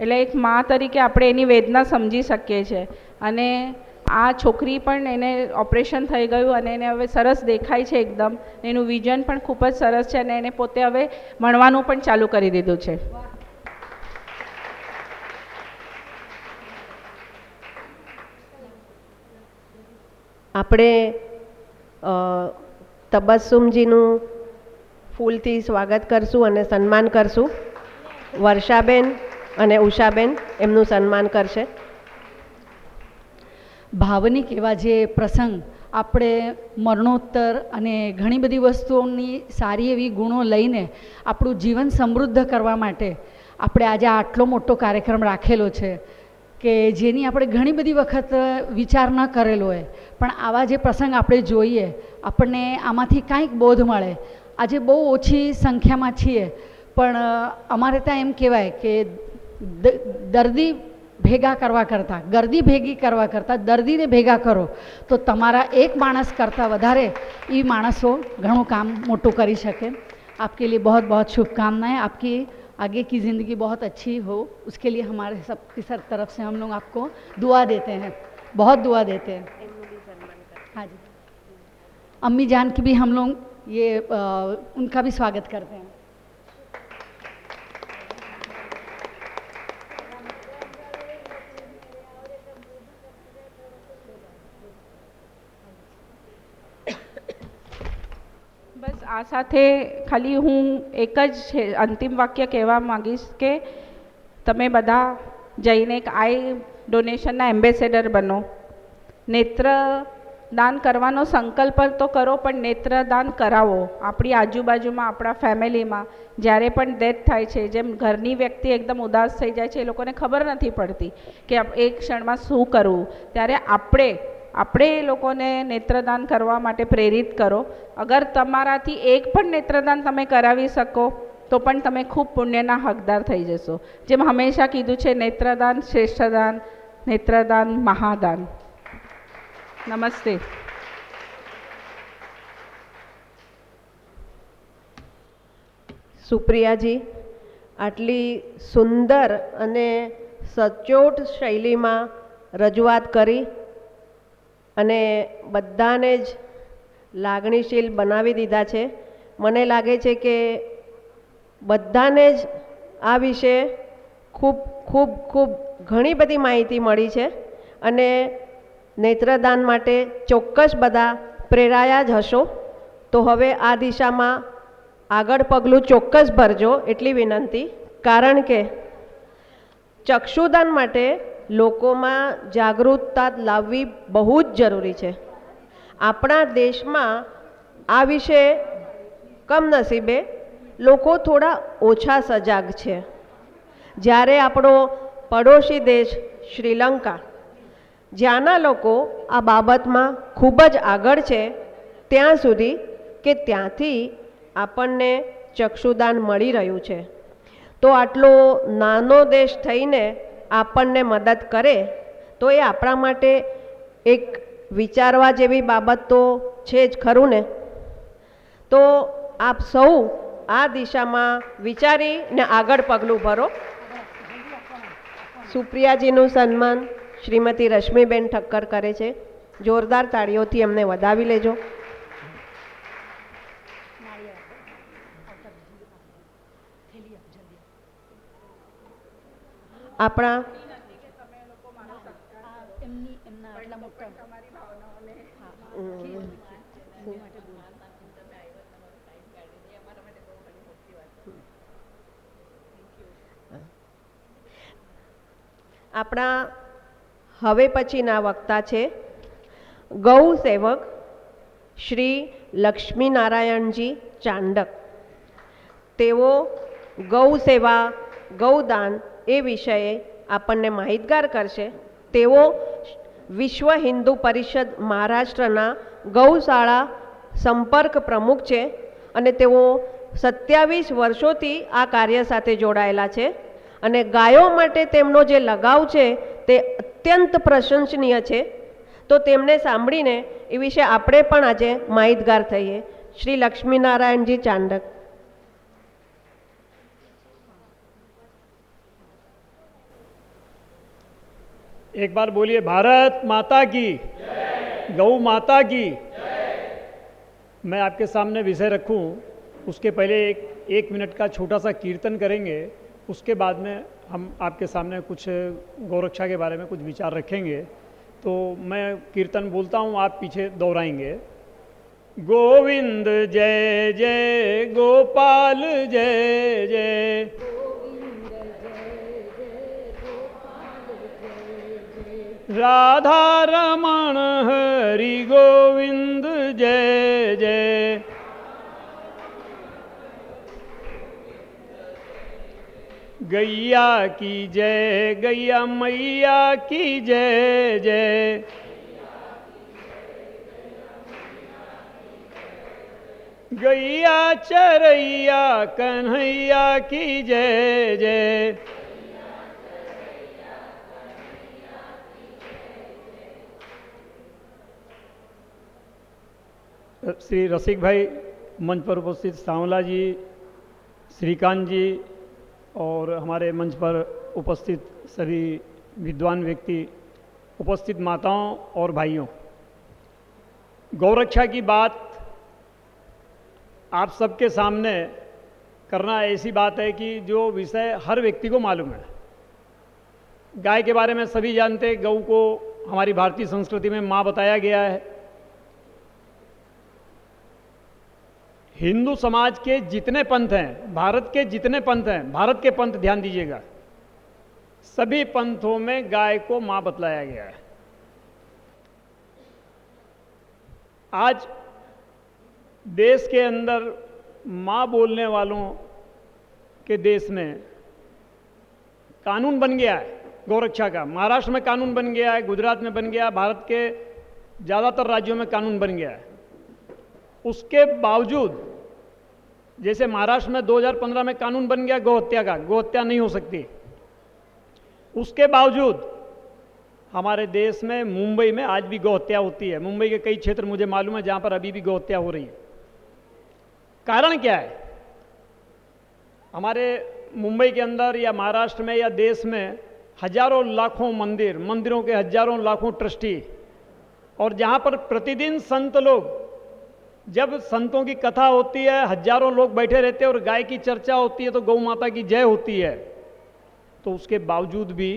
એટલે એક મા તરીકે આપણે એની વેદના સમજી શકીએ છીએ. અને આ છોકરી પણ એને ઓપરેશન થઈ ગયું અને એને હવે સરસ દેખાય છે એકદમ. એનું વિઝન પણ ખૂબ જ સરસ છે અને એને પોતે હવે ભણવાનું પણ ચાલુ કરી દીધું છે. આપણે તબસ્સુમજીનું ફૂલથી સ્વાગત કરશું અને સન્માન કરશું. વર્ષાબેન અને ઉષાબેન એમનું સન્માન કરશે. ભાવનિક એવા જે પ્રસંગ આપણે મરણોત્તર અને ઘણી બધી વસ્તુઓની સારી એવી ગુણો લઈને આપણું જીવન સમૃદ્ધ કરવા માટે આપણે આજે આટલો મોટો કાર્યક્રમ રાખેલો છે કે જેની આપણે ઘણી બધી વખત વિચાર ન કરેલો હોય, પણ આવા જે પ્રસંગ આપણે જોઈએ આપણને આમાંથી કાંઈક બોધ મળે. આજે બહુ ઓછી સંખ્યામાં છીએ પણ અમારે ત્યાં એમ કહેવાય કે દર્દી ભેગા કરવા કરતાં, ગર્દી ભેગી કરવા કરતાં દર્દીને ભેગા કરો તો તમારા એક માણસ કરતાં વધારે એ માણસો ઘણું કામ મોટું કરી શકે. आपके लिए बहुत बहुत शुभकामनाएं. आपकी आगे की ज़िंदगी बहुत अच्छी हो, उसके लिए हमारे सबकी तरफ से हम लोग आपको दुआ देते हैं, बहुत दुआ देते हैं। हाँ जी, अम्मी जान की भी हम लोग ये उनका भी स्वागत करते हैं। બસ આ સાથે ખાલી હું એક જ અંતિમ વાક્ય કહેવા માંગીશ કે તમે બધા જઈને એક આઈ ડોનેશનના એમ્બેસેડર બનો. નેત્રદાન કરવાનો સંકલ્પ તો કરો, પણ નેત્રદાન કરાવો. આપણી આજુબાજુમાં, આપણા ફેમિલીમાં જ્યારે પણ ડેથ થાય છે, જેમ ઘરની વ્યક્તિ એકદમ ઉદાસ થઈ જાય છે, એ લોકોને ખબર નથી પડતી કે એક ક્ષણમાં શું કરવું, ત્યારે આપણે એ લોકોને નેત્રદાન કરવા માટે પ્રેરિત કરો. અગર તમારાથી એક પણ નેત્રદાન તમે કરાવી શકો તો પણ તમે ખૂબ પુણ્યના હકદાર થઈ જશો. જેમ હંમેશા કીધું છે, નેત્રદાન શ્રેષ્ઠદાન, નેત્રદાન મહાદાન. નમસ્તે. સુપ્રિયાજી, આટલી સુંદર અને સચોટ શૈલીમાં રજૂઆત કરી અને બધાને જ લાગણીશીલ બનાવી દીધા છે. મને લાગે છે કે બધાને જ આ વિશે ખૂબ ખૂબ ખૂબ ઘણી બધી માહિતી મળી છે અને નેત્રદાન માટે ચોક્કસ બધા પ્રેરાયા જ હશો. તો હવે આ દિશામાં આગળ પગલું ચોક્કસ ભરજો એટલી વિનંતી. કારણ કે ચક્ષુદાન માટે લોકોમાં જાગૃતતા લાવવી બહુ જ જરૂરી છે. આપણા દેશમાં આ વિશે કમનસીબે લોકો થોડા ઓછા સજાગ છે. જ્યારે આપણો પડોશી દેશ શ્રીલંકા, જ્યાંના લોકો આ બાબતમાં ખૂબ જ આગળ છે, ત્યાં સુધી કે ત્યાંથી આપણને ચક્ષુદાન મળી રહ્યું છે. તો આટલો નાનો દેશ થઈને આપણને મદદ કરે તો એ આપણા માટે એક વિચારવા જેવી બાબત તો છે જ ખરું ને. તો આપ સૌ આ દિશામાં વિચારીને આગળ પગલું ભરો. સુપ્રિયાજીનું સન્માન શ્રીમતી રશ્મિબેન ઠક્કર કરે છે. જોરદાર તાળીઓથી એમને વધાવી લેજો. આપણા આપણા હવે પછીના વક્તા છે ગૌ સેવક શ્રી લક્ષ્મીનારાયણજી ચાંડક. તેઓ ગૌ સેવા, ગૌદાન એ વિષયે આપણને માહિતગાર કરશે. તેઓ વિશ્વ હિન્દુ પરિષદ મહારાષ્ટ્રના ગૌશાળા સંપર્ક પ્રમુખ છે અને તેઓ 27 વર્ષોથી આ કાર્ય સાથે જોડાયેલા છે અને ગાયો માટે તેમનો જે લગાવ છે તે અત્યંત પ્રશંસનીય છે. તો તેમને સાંભળીને એ વિશે આપણે પણ આજે માહિતગાર થઈએ. શ્રી લક્ષ્મીનારાયણજી ચાંડક. एक बार बोलिए भारत माता की, गौ माता की। मैं आपके सामने विषय रखूं उसके पहले एक मिनट का छोटा सा कीर्तन करेंगे. उसके बाद में हम आपके सामने कुछ गौरक्षा के बारे में कुछ विचार रखेंगे. तो मैं कीर्तन बोलता हूं, आप पीछे दोहराएंगे. गोविंद जय जय, गोपाल जय जय, राधा रमण हरि गोविंद जय जय. गैया की जय, गैया मैया की जय जय. गैया चरैया कन्हैया की जय जय. श्री रसिक भाई, मंच पर उपस्थित सांवला जी, श्रीकांत जी और हमारे मंच पर उपस्थित सभी विद्वान व्यक्ति, उपस्थित माताओं और भाइयों, गौरक्षा की बात आप सबके सामने करना ऐसी बात है कि जो विषय हर व्यक्ति को मालूम है। गाय के बारे में सभी जानते हैं, गऊ को हमारी भारतीय संस्कृति में माँ बताया गया है। हिंदू समाज के जितने पंथ हैं, भारत के जितने पंथ हैं, भारत के पंथ ध्यान दीजिएगा, सभी पंथों में गाय को माँ बतलाया गया है। आज देश के अंदर माँ बोलने वालों के देश में कानून बन गया है गौरक्षा का। महाराष्ट्र में कानून बन गया है, गुजरात में बन गया, भारत के ज़्यादातर राज्यों में कानून बन गया है। उसके बावजूद जैसे महाराष्ट्र में 2015 में कानून बन गया गौ हत्या का, गौ हत्या नहीं हो सकती, उसके बावजूद हमारे देश में मुंबई में आज भी गौ हत्या होती है। मुंबई के कई क्षेत्र मुझे मालूम है जहां पर अभी भी गौ हत्या हो रही है। कारण क्या है? हमारे मुंबई के अंदर या महाराष्ट्र में या देश में हजारों लाखों मंदिर, मंदिरों के हजारों लाखों ट्रस्टी, और जहां पर प्रतिदिन संत लोग, जब संतों की कथा होती है, हजारों लोग बैठे रहते हैं और गाय की चर्चा होती है तो गौ माता की जय होती है, तो उसके बावजूद भी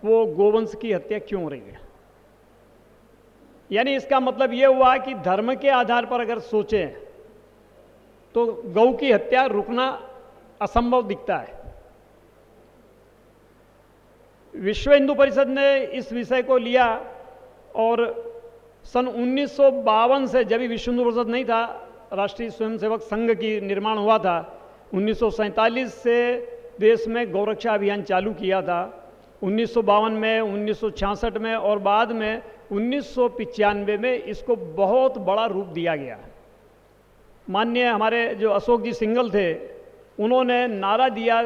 वो गोवंश की हत्या क्यों हो रही है? यानी इसका मतलब ये हुआ कि धर्म के आधार पर अगर सोचें तो गौ की हत्या रुकना असंभव दिखता है। विश्व हिंदू परिषद ने इस विषय को लिया और सन 1952 से, जब भी विश्व हिंदू परिषद नहीं था, राष्ट्रीय स्वयंसेवक संघ की निर्माण हुआ था, 1947 से देश में गौरक्षा अभियान चालू किया था। 1952 में, 1966 में और बाद में 1995 में इसको बहुत बड़ा रूप दिया गया। माननीय हमारे जो अशोक जी सिंघल थे, उन्होंने नारा दिया,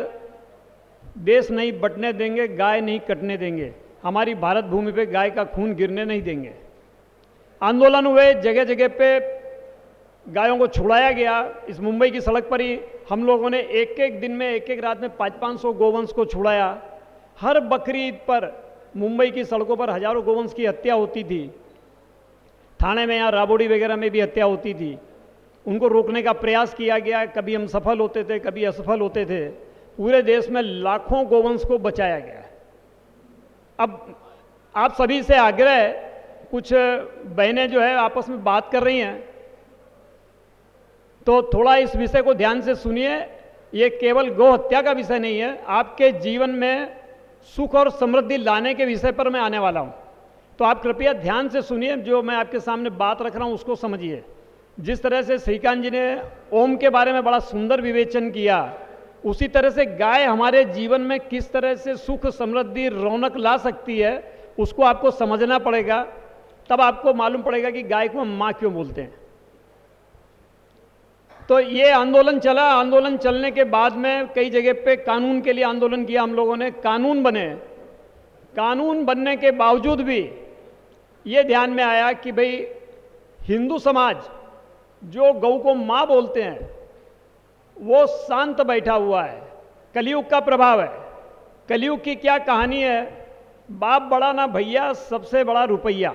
देश नहीं बंटने देंगे, गाय नहीं कटने देंगे, हमारी भारत भूमि पे गाय का खून गिरने नहीं देंगे। आंदोलन हुए, जगह जगह पे गायों को छुड़ाया गया। इस मुंबई की सड़क पर ही हम लोगों ने एक एक दिन में, एक एक रात में 500-500 गोवंश को छुड़ाया। हर बकरीद पर मुंबई की सड़कों पर हजारों गोवंश की हत्या होती थी। थाने में, यहाँ राबोडी वगैरह में भी हत्या होती थी। उनको रोकने का प्रयास किया गया, कभी हम सफल होते थे, कभी असफल होते थे। पूरे देश में लाखों गोवंश को बचाया गया। अब आप सभी से आग्रह, कुछ बहनें जो है आपस में बात कर रही हैं, तो थोड़ा इस विषय को ध्यान से सुनिए। ये केवल गौ हत्या का विषय नहीं है, आपके जीवन में सुख और समृद्धि लाने के विषय पर मैं आने वाला हूं। तो आप कृपया ध्यान से सुनिए, जो मैं आपके सामने बात रख रहा हूं उसको समझिए। जिस तरह से श्रीकांत जी ने ओम के बारे में बड़ा सुंदर विवेचन किया, उसी तरह से गाय हमारे जीवन में किस तरह से सुख, समृद्धि, रौनक ला सकती है, उसको आपको समझना पड़ेगा। तब आपको मालूम पड़ेगा कि गाय को हम माँ क्यों बोलते हैं। तो ये आंदोलन चला। आंदोलन चलने के बाद में कई जगह पे कानून के लिए आंदोलन किया हम लोगों ने, कानून बने। कानून बनने के बावजूद भी ये ध्यान में आया कि भाई हिंदू समाज जो गौ को माँ बोलते हैं वो शांत बैठा हुआ है। कलयुग का प्रभाव है। कलयुग की क्या कहानी है? बाप बड़ा ना भैया, सबसे बड़ा रुपया।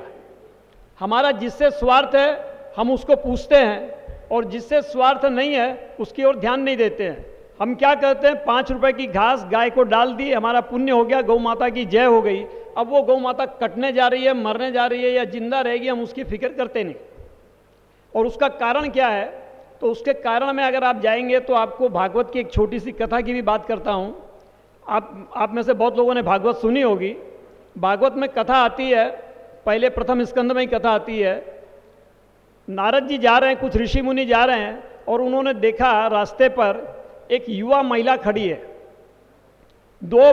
हमारा जिससे स्वार्थ है हम उसको पूछते हैं, और जिससे स्वार्थ नहीं है उसकी ओर ध्यान नहीं देते हैं। हम क्या कहते हैं, 5 रुपए की घास गाय को डाल दी, हमारा पुण्य हो गया, गौ माता की जय हो गई। अब वो गौ माता कटने जा रही है, मरने जा रही है या जिंदा रहेगी, हम उसकी फिक्र करते नहीं। और उसका कारण क्या है? तो उसके कारण में अगर आप जाएंगे तो आपको भागवत की एक छोटी सी कथा की भी बात करता हूँ। आप में से बहुत लोगों ने भागवत सुनी होगी। भागवत में कथा आती है, पहले प्रथम स्कंद में ही कथा आती है। नारद जी जा रहे हैं, कुछ ऋषि मुनि जा रहे हैं, और उन्होंने देखा रास्ते पर एक युवा महिला खड़ी है। दो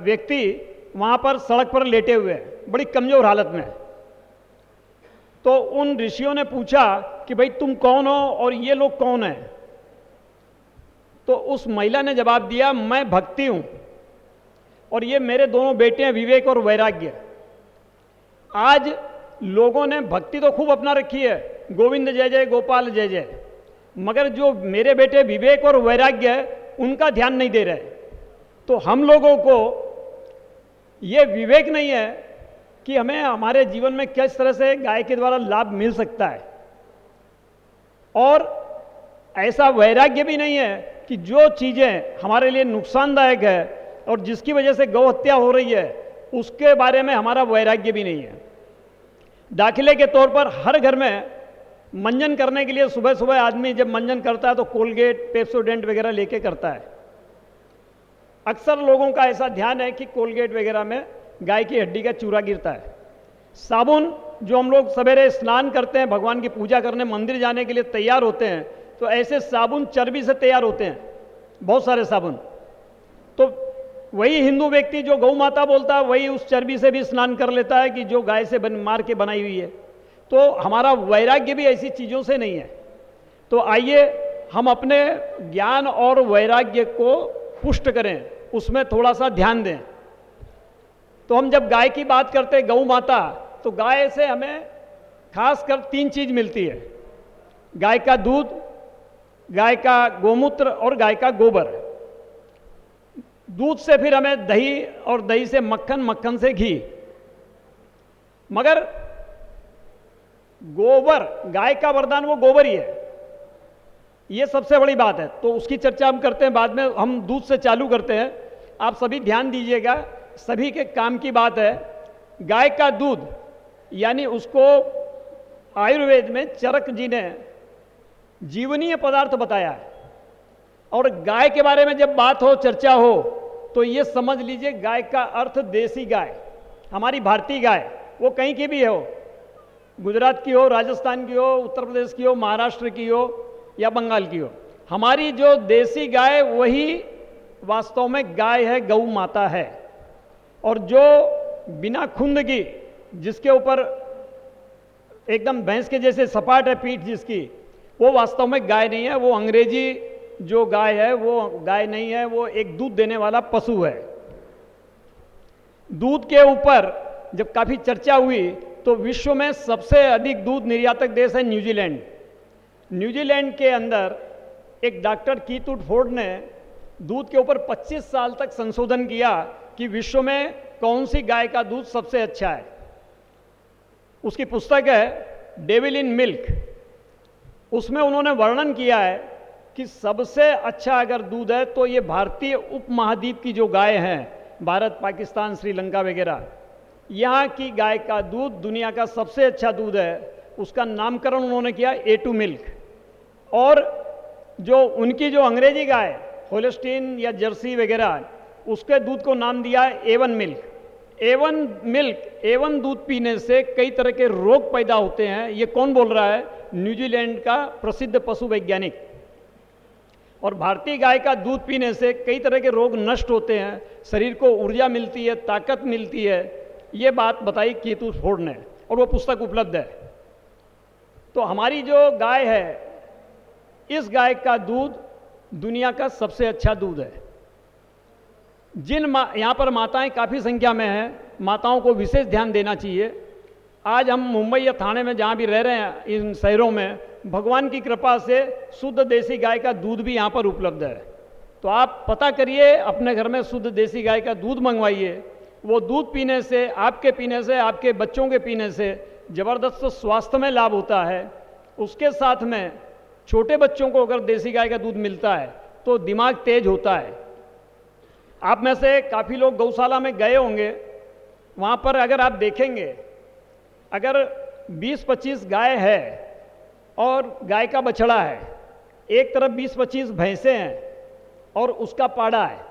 व्यक्ति वहाँ पर सड़क पर लेटे हुए हैं, बड़ी कमजोर हालत में। तो उन ऋषियों ने पूछा कि भाई तुम कौन हो और ये लोग कौन हैं? तो उस महिला ने जवाब दिया, मैं भक्ति हूँ और ये मेरे दोनों बेटे हैं, विवेक और वैराग्य। आज लोगों ने भक्ति तो खूब अपना रखी है, गोविंद जय जय, गोपाल जय जय, मगर जो मेरे बेटे विवेक और वैराग्य है उनका ध्यान नहीं दे रहे। तो हम लोगों को ये विवेक नहीं है कि हमें हमारे जीवन में किस तरह से गाय के द्वारा लाभ मिल सकता है, और ऐसा वैराग्य भी नहीं है कि जो चीज़ें हमारे लिए नुकसानदायक है और जिसकी वजह से गौ हत्या हो रही है उसके बारे में हमारा वैराग्य भी नहीं है। दाखिले के तौर पर हर घर में मंजन करने के लिए सुबह सुबह आदमी जब मंजन करता है तो कोलगेट, पेप्सोडेंट वगैरह लेके करता है। अक्सर लोगों का ऐसा ध्यान है कि कोलगेट वगैरह में गाय की हड्डी का चूरा गिरता है। साबुन जो हम लोग सवेरे स्नान करते हैं, भगवान की पूजा करने मंदिर जाने के लिए तैयार होते हैं, तो ऐसे साबुन चर्बी से तैयार होते हैं, बहुत सारे साबुन। तो वही हिंदू व्यक्ति जो गौ माता बोलता है वही उस चर्बी से भी स्नान कर लेता है कि जो गाय से मार के बनाई हुई है। तो हमारा वैराग्य भी ऐसी चीज़ों से नहीं है। तो आइए हम अपने ज्ञान और वैराग्य को पुष्ट करें, उसमें थोड़ा सा ध्यान दें। तो हम जब गाय की बात करते हैं, गौ माता, तो गाय से हमें खासकर 3 चीज़ मिलती है: गाय का दूध, गाय का गोमूत्र और गाय का गोबर। दूध से फिर हमें दही, और दही से मक्खन, मक्खन से घी। मगर गोबर, गाय का वरदान वो गोबर ही है, ये सबसे बड़ी बात है। तो उसकी चर्चा हम करते हैं बाद में, हम दूध से चालू करते हैं। आप सभी ध्यान दीजिएगा, सभी के काम की बात है। गाय का दूध यानी उसको आयुर्वेद में चरक जी ने जीवनीय पदार्थ बताया है। और गाय के बारे में जब बात हो, चर्चा हो, तो ये समझ लीजिए गाय का अर्थ देसी गाय, हमारी भारतीय गाय, वो कहीं की भी हो, गुजरात की हो, राजस्थान की हो, उत्तर प्रदेश की हो, महाराष्ट्र की हो या बंगाल की हो, हमारी जो देसी गाय वही वास्तव में गाय है, गौ माता है। और जो बिना खुंद की, जिसके ऊपर एकदम भैंस के जैसे सपाट है पीठ जिसकी, वो वास्तव में गाय नहीं है। वो अंग्रेजी जो गाय है वो गाय नहीं है, वो एक दूध देने वाला पशु है। दूध के ऊपर जब काफ़ी चर्चा हुई तो विश्व में सबसे अधिक दूध निर्यातक देश है न्यूजीलैंड। न्यूजीलैंड के अंदर एक डॉक्टर कीथ वुडफोर्ड ने दूध के ऊपर 25 साल तक संशोधन किया कि विश्व में कौन सी गाय का दूध सबसे अच्छा है। उसकी पुस्तक है डेविल इन मिल्क। उसमें उन्होंने वर्णन किया है कि सबसे अच्छा अगर दूध है तो ये भारतीय उपमहाद्वीप की जो गाय हैं, भारत, पाकिस्तान, श्रीलंका वगैरह, यहाँ की गाय का दूध दुनिया का सबसे अच्छा दूध है। उसका नामकरण उन्होंने किया A2 मिल्क। और जो उनकी जो अंग्रेजी गाय होल्स्टीन या जर्सी वगैरह, उसके दूध को नाम दिया A1 मिल्क। A1 दूध पीने से कई तरह के रोग पैदा होते हैं। ये कौन बोल रहा है? न्यूजीलैंड का प्रसिद्ध पशु वैज्ञानिक। और भारतीय गाय का दूध पीने से कई तरह के रोग नष्ट होते हैं, शरीर को ऊर्जा मिलती है, ताकत मिलती है। ये बात बताई कीथ वुडफोर्ड ने, और वो पुस्तक उपलब्ध है। तो हमारी जो गाय है, इस गाय का दूध दुनिया का सबसे अच्छा दूध है। यहाँ पर माताएं काफ़ी संख्या में हैं, माताओं को विशेष ध्यान देना चाहिए। आज हम मुंबई या ठाणे में जहाँ भी रह रहे हैं, इन शहरों में भगवान की कृपा से शुद्ध देसी गाय का दूध भी यहाँ पर उपलब्ध है। तो आप पता करिए, अपने घर में शुद्ध देसी गाय का दूध मंगवाइए। वो दूध पीने से, आपके पीने से, आपके बच्चों के पीने से ज़बरदस्त स्वास्थ्य में लाभ होता है। उसके साथ में छोटे बच्चों को अगर देसी गाय का दूध मिलता है तो दिमाग तेज होता है। आप में से काफ़ी लोग गौशाला में गए होंगे, वहाँ पर अगर आप देखेंगे, अगर 20-25 गाय है और गाय का बछड़ा है, एक तरफ 20-25 भैंसें हैं और उसका पाड़ा है।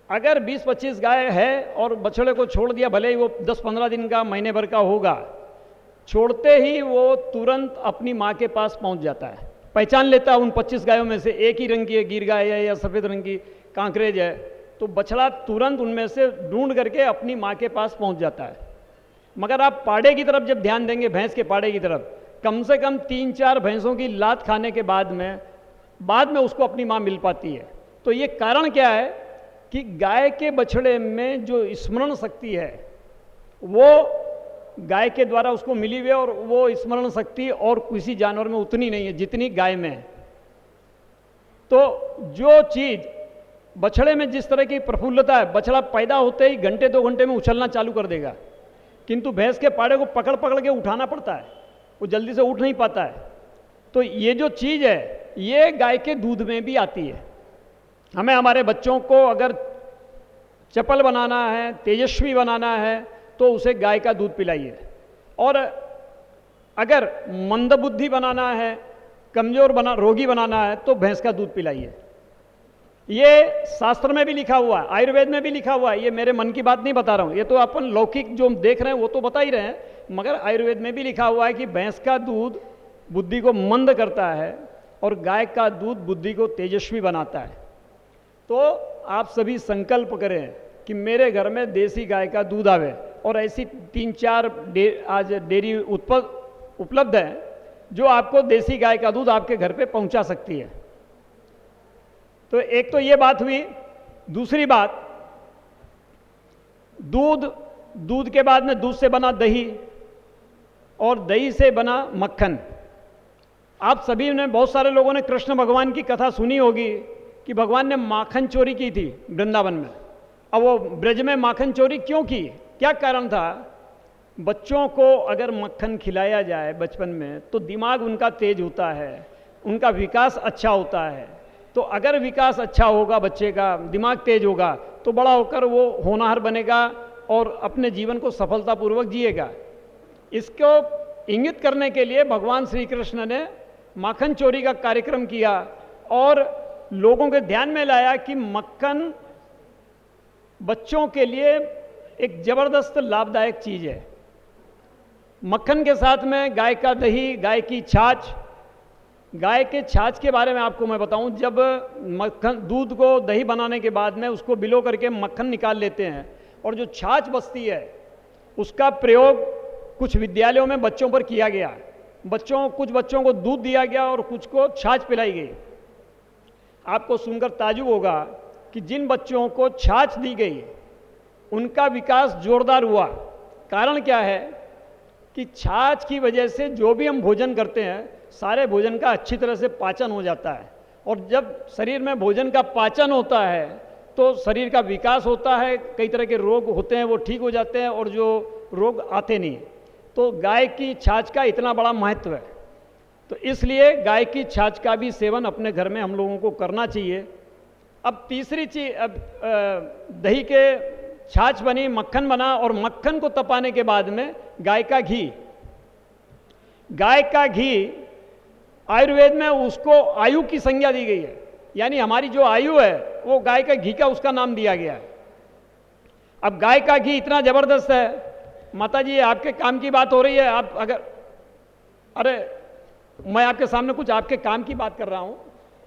अगर 20-25 गाय है और बछड़े को छोड़ दिया, भले ही वो 10-15 दिन का, महीने भर का होगा, छोड़ते ही वो तुरंत अपनी माँ के पास पहुँच जाता है। पहचान लेता है उन 25 गायों में से एक ही रंग की है, गिर गाय है या सफ़ेद रंग की कांकरेज है, तो बछड़ा तुरंत उनमें से ढूंढ करके अपनी माँ के पास पहुँच जाता है। मगर आप पाड़े की तरफ जब ध्यान देंगे, भैंस के पाड़े की तरफ, कम से कम 3-4 भैंसों की लात खाने के बाद में उसको अपनी माँ मिल पाती है। तो ये कारण क्या है कि गाय के बछड़े में जो स्मरण शक्ति है वो गाय के द्वारा उसको मिली हुई है और वो स्मरण शक्ति और किसी जानवर में उतनी नहीं है जितनी गाय में है। तो जो चीज़ बछड़े में जिस तरह की प्रफुल्लता है, बछड़ा पैदा होते ही घंटे 2 घंटे में उछलना चालू कर देगा, किंतु भैंस के पाड़े को पकड़ पकड़ के उठाना पड़ता है, वो जल्दी से उठ नहीं पाता है। तो ये जो चीज़ है ये गाय के दूध में भी आती है। हमें हमारे बच्चों को अगर चपल बनाना है, तेजस्वी बनाना है, तो उसे गाय का दूध पिलाइए। और अगर मंदबुद्धि बनाना है, कमज़ोर रोगी बनाना है, तो भैंस का दूध पिलाइए। ये शास्त्र में भी लिखा हुआ है, आयुर्वेद में भी लिखा हुआ है। ये मेरे मन की बात नहीं बता रहा हूँ, ये तो अपन लौकिक जो हम देख रहे हैं वो तो बता ही रहे हैं, मगर आयुर्वेद में भी लिखा हुआ है कि भैंस का दूध बुद्धि को मंद करता है और गाय का दूध बुद्धि को तेजस्वी बनाता है। तो आप सभी संकल्प करें कि मेरे घर में देसी गाय का दूध आवे, और ऐसी 3-4 आज डेयरी उपलब्ध है जो आपको देसी गाय का दूध आपके घर पे पहुंचा सकती है। तो एक तो ये बात हुई। दूसरी बात, दूध के बाद में दूध से बना दही और दही से बना मक्खन। आप सभी ने, बहुत सारे लोगों ने कृष्ण भगवान की कथा सुनी होगी कि भगवान ने माखन चोरी की थी वृंदावन में। अब वो ब्रज में माखन चोरी क्यों की, क्या कारण था? बच्चों को अगर मक्खन खिलाया जाए बचपन में तो दिमाग उनका तेज होता है, उनका विकास अच्छा होता है। तो अगर विकास अच्छा होगा, बच्चे का दिमाग तेज होगा, तो बड़ा होकर वो होनहार बनेगा और अपने जीवन को सफलतापूर्वक जिएगा। इसको इंगित करने के लिए भगवान श्री कृष्ण ने माखन चोरी का कार्यक्रम किया और लोगों के ध्यान में लाया कि मक्खन बच्चों के लिए एक जबरदस्त लाभदायक चीज़ है। मक्खन के साथ में गाय का दही, गाय की छाछ। गाय के छाछ के बारे में आपको मैं बताऊं, जब मक्खन दूध को दही बनाने के बाद में उसको बिलो करके मक्खन निकाल लेते हैं और जो छाछ बचती है उसका प्रयोग कुछ विद्यालयों में बच्चों पर किया गया। कुछ बच्चों को दूध दिया गया और कुछ को छाछ पिलाई गई। आपको सुनकर ताजुब होगा कि जिन बच्चों को छाछ दी गई उनका विकास जोरदार हुआ। कारण क्या है कि छाछ की वजह से जो भी हम भोजन करते हैं सारे भोजन का अच्छी तरह से पाचन हो जाता है, और जब शरीर में भोजन का पाचन होता है तो शरीर का विकास होता है, कई तरह के रोग होते हैं वो ठीक हो जाते हैं और जो रोग आते नहीं। तो गाय की छाछ का इतना बड़ा महत्व है, तो इसलिए गाय की छाछ का भी सेवन अपने घर में हम लोगों को करना चाहिए। अब तीसरी चीज, अब दही के छाछ बनी, मक्खन बना, और मक्खन को तपाने के बाद में गाय का घी। गाय का घी आयुर्वेद में उसको आयु की संज्ञा दी गई है, यानी हमारी जो आयु है वो गाय का घी का उसका नाम दिया गया है। अब गाय का घी इतना जबरदस्त है। माता जी आपके काम की बात हो रही है, आप अगर, अरे मैं आपके सामने कुछ आपके काम की बात कर रहा हूँ,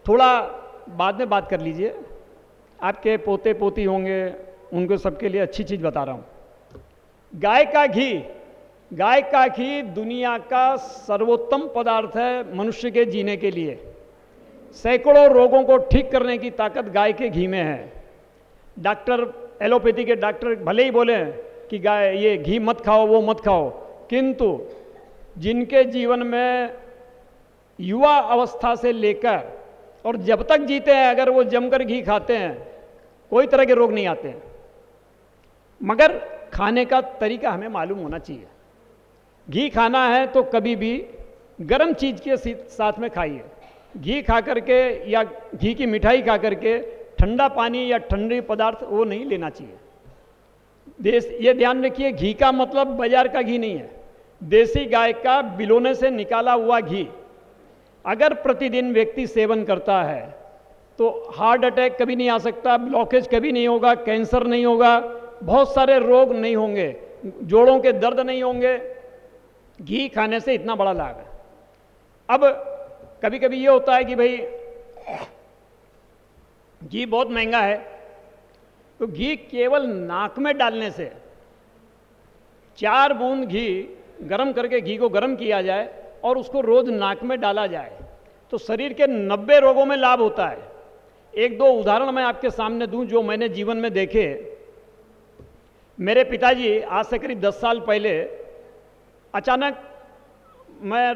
थोड़ा बाद में बात कर लीजिए। आपके पोते पोती होंगे, उनको सबके लिए अच्छी चीज़ बता रहा हूँ। गाय का घी दुनिया का सर्वोत्तम पदार्थ है मनुष्य के जीने के लिए। सैकड़ों रोगों को ठीक करने की ताकत गाय के घी में है। डॉक्टर, एलोपैथी के डॉक्टर भले ही बोले कि गाय ये घी मत खाओ, वो मत खाओ, किंतु जिनके जीवन में युवा अवस्था से लेकर और जब तक जीते हैं अगर वो जमकर घी खाते हैं कोई तरह के रोग नहीं आते हैं। मगर खाने का तरीका हमें मालूम होना चाहिए। घी खाना है तो कभी भी गर्म चीज़ के साथ में खाइए। घी खा करके या घी की मिठाई खा करके ठंडा पानी या ठंडे पदार्थ वो नहीं लेना चाहिए। ये ध्यान रखिए, घी का मतलब बाजार का घी नहीं है, देसी गाय का बिलोने से निकाला हुआ घी। अगर प्रतिदिन व्यक्ति सेवन करता है तो हार्ट अटैक कभी नहीं आ सकता, ब्लॉकेज कभी नहीं होगा, कैंसर नहीं होगा, बहुत सारे रोग नहीं होंगे, जोड़ों के दर्द नहीं होंगे। घी खाने से इतना बड़ा लाभ है। अब कभी कभी ये होता है कि भाई घी बहुत महंगा है, तो घी केवल नाक में डालने से 4 बूंद घी गरम करके घी को गरम किया जाए और उसको रोज नाक में डाला जाए तो शरीर के 90 रोगों में लाभ होता है। 1-2 उदाहरण मैं आपके सामने दूं जो मैंने जीवन में देखे। मेरे पिताजी आज से करीब 10 साल पहले अचानक मैं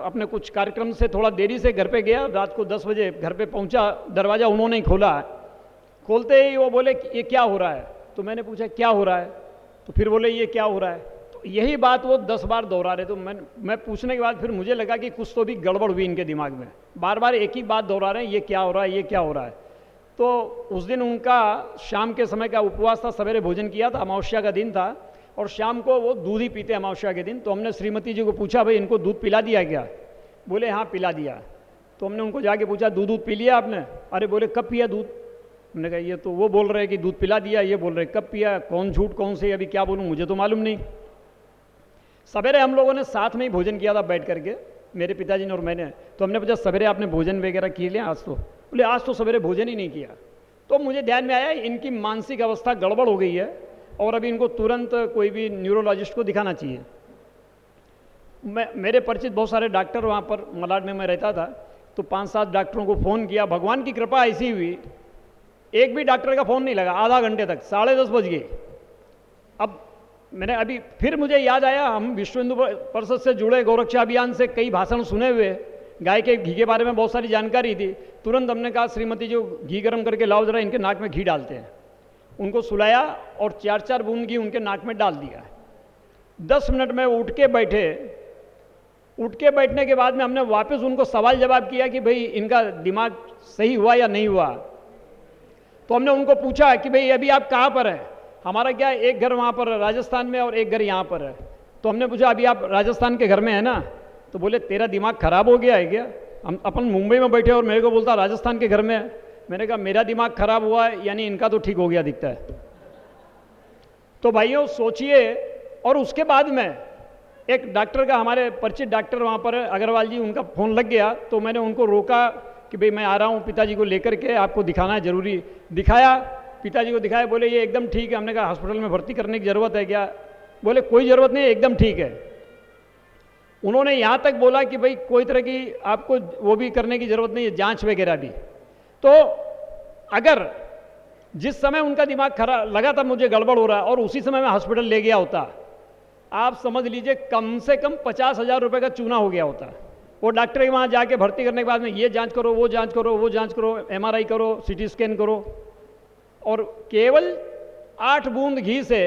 अपने कुछ कार्यक्रम से थोड़ा देरी से घर पे गया, रात को 10 बजे घर पे पहुंचा, दरवाज़ा उन्होंने ही खोला। खोलते ही वो बोले कि ये क्या हो रहा है, तो मैंने पूछा क्या हो रहा है, तो फिर बोले ये क्या हो रहा है। तो यही बात वो 10 बार दोहरा रहे। तो मैं पूछने के बाद फिर मुझे लगा कि कुछ तो भी गड़बड़ हुई इनके दिमाग में, बार बार एक ही बात दोहरा रहे हैं, ये क्या हो रहा है, ये क्या हो रहा है। तो उस दिन उनका शाम के समय का उपवास था, सवेरे भोजन किया था, अमावस्या का दिन था, और शाम को वो दूध ही पीते अमावस्या के दिन। तो हमने श्रीमती जी को पूछा, भाई इनको दूध पिला दिया क्या? बोले हाँ पिला दिया। तो हमने उनको जाके पूछा दूध पी लिया आपने? अरे बोले कब पिया दूध? हमने कहा ये तो वो बोल रहे हैं कि दूध पिला दिया, ये बोल रहे कब पिया, कौन झूठ कौन से, अभी क्या बोलूँ मुझे तो मालूम नहीं। सवेरे हम लोगों ने साथ में ही भोजन किया था बैठ करके, मेरे पिताजी ने और मैंने। तो हमने पूछा सवेरे आपने भोजन वगैरह किए लिया आज? तो बोले आज तो सवेरे भोजन ही नहीं किया। तो मुझे ध्यान में आया इनकी मानसिक अवस्था गड़बड़ हो गई है और अभी इनको तुरंत कोई भी न्यूरोलॉजिस्ट को दिखाना चाहिए। मेरे परिचित बहुत सारे डॉक्टर वहाँ पर मलाड में मैं रहता था, तो 5-7 डॉक्टरों को फ़ोन किया। भगवान की कृपा ऐसी हुई, एक भी डॉक्टर का फ़ोन नहीं लगा आधा घंटे तक, 10:30 बज गए। अब मैंने अभी फिर मुझे याद आया, हम विश्व हिंदू परिषद से जुड़े, गौरक्षा अभियान से कई भाषण सुने हुए, गाय के घी के बारे में बहुत सारी जानकारी थी। तुरंत हमने कहा श्रीमती जी घी गर्म करके लाओ, जरा इनके नाक में घी डालते हैं। उनको सुलाया और 4-4 बूंद घी उनके नाक में डाल दिया। 10 मिनट में उठ के बैठे। उठ के बैठने के बाद में हमने वापस उनको सवाल जवाब किया कि भाई इनका दिमाग सही हुआ या नहीं हुआ। तो हमने उनको पूछा कि भाई अभी आप कहाँ पर हैं? हमारा क्या एक घर वहाँ पर राजस्थान में और एक घर यहाँ पर है। तो हमने पूछा अभी आप राजस्थान के घर में है ना? तो बोले तेरा दिमाग खराब हो गया है क्या? हम अपन मुंबई में बैठे और मेरे को बोलता राजस्थान के घर में है। मैंने कहा मेरा दिमाग खराब हुआ है यानी इनका तो ठीक हो गया दिखता है। तो भाइयों सोचिए। और उसके बाद में एक डॉक्टर का, हमारे परिचित डॉक्टर वहाँ पर अग्रवाल जी, उनका फ़ोन लग गया। तो मैंने उनको रोका कि भाई मैं आ रहा हूँ पिताजी को लेकर के, आपको दिखाना है ज़रूरी। दिखाया, पिताजी को दिखाया, बोले ये एकदम ठीक है। हमने कहा हॉस्पिटल में भर्ती करने की ज़रूरत है क्या? बोले कोई ज़रूरत नहीं, एकदम ठीक है। उन्होंने यहाँ तक बोला कि भाई कोई तरह की आपको वो भी करने की ज़रूरत नहीं है, जांच वगैरह भी। तो अगर जिस समय उनका दिमाग खराब लगा था मुझे गड़बड़ हो रहा है और उसी समय मैं हॉस्पिटल ले गया होता, आप समझ लीजिए कम से कम 50,000 रुपये का चूना हो गया होता। वो डॉक्टर के वहाँ जाके भर्ती करने के बाद में ये जांच करो, वो जांच करो, वो जांच करो, MRI करो, CT स्कैन करो, और केवल 8 बूंद घी से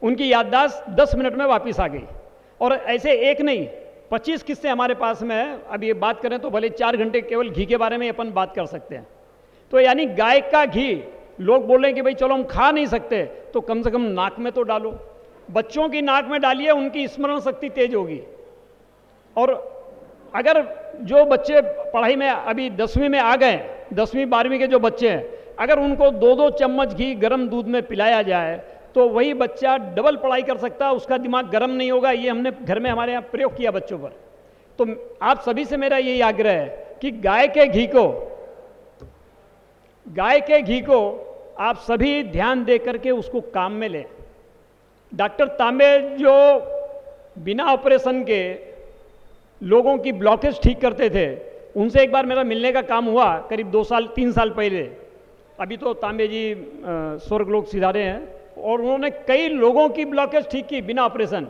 उनकी याददाश्त 10 मिनट में वापस आ गई। और ऐसे एक नहीं 25 किस्से हमारे पास में है। अब ये बात करें तो भले 4 घंटे केवल घी के बारे में अपन बात कर सकते हैं। तो यानी गाय का घी, लोग बोल रहे हैं कि भाई चलो हम खा नहीं सकते तो कम से कम नाक में तो डालो। बच्चों की नाक में डालिए, उनकी स्मरण शक्ति तेज होगी। और अगर जो बच्चे पढ़ाई में अभी 10वीं में आ गए, 10वीं 12वीं के जो बच्चे हैं, अगर उनको 2-2 चम्मच घी गर्म दूध में पिलाया जाए तो वही बच्चा डबल पढ़ाई कर सकता है, उसका दिमाग गर्म नहीं होगा। ये हमने घर में हमारे यहाँ प्रयोग किया बच्चों पर। तो आप सभी से मेरा यही आग्रह है कि गाय के घी को आप सभी ध्यान दे करके उसको काम में लें। डॉक्टर तांबे जो बिना ऑपरेशन के लोगों की ब्लॉकेज ठीक करते थे, उनसे एक बार मेरा मिलने का काम हुआ करीब 2-3 साल पहले। अभी तो तांबे जी स्वर्ग लोक सिधारे हैं, और उन्होंने कई लोगों की ब्लॉकेज ठीक की बिना ऑपरेशन।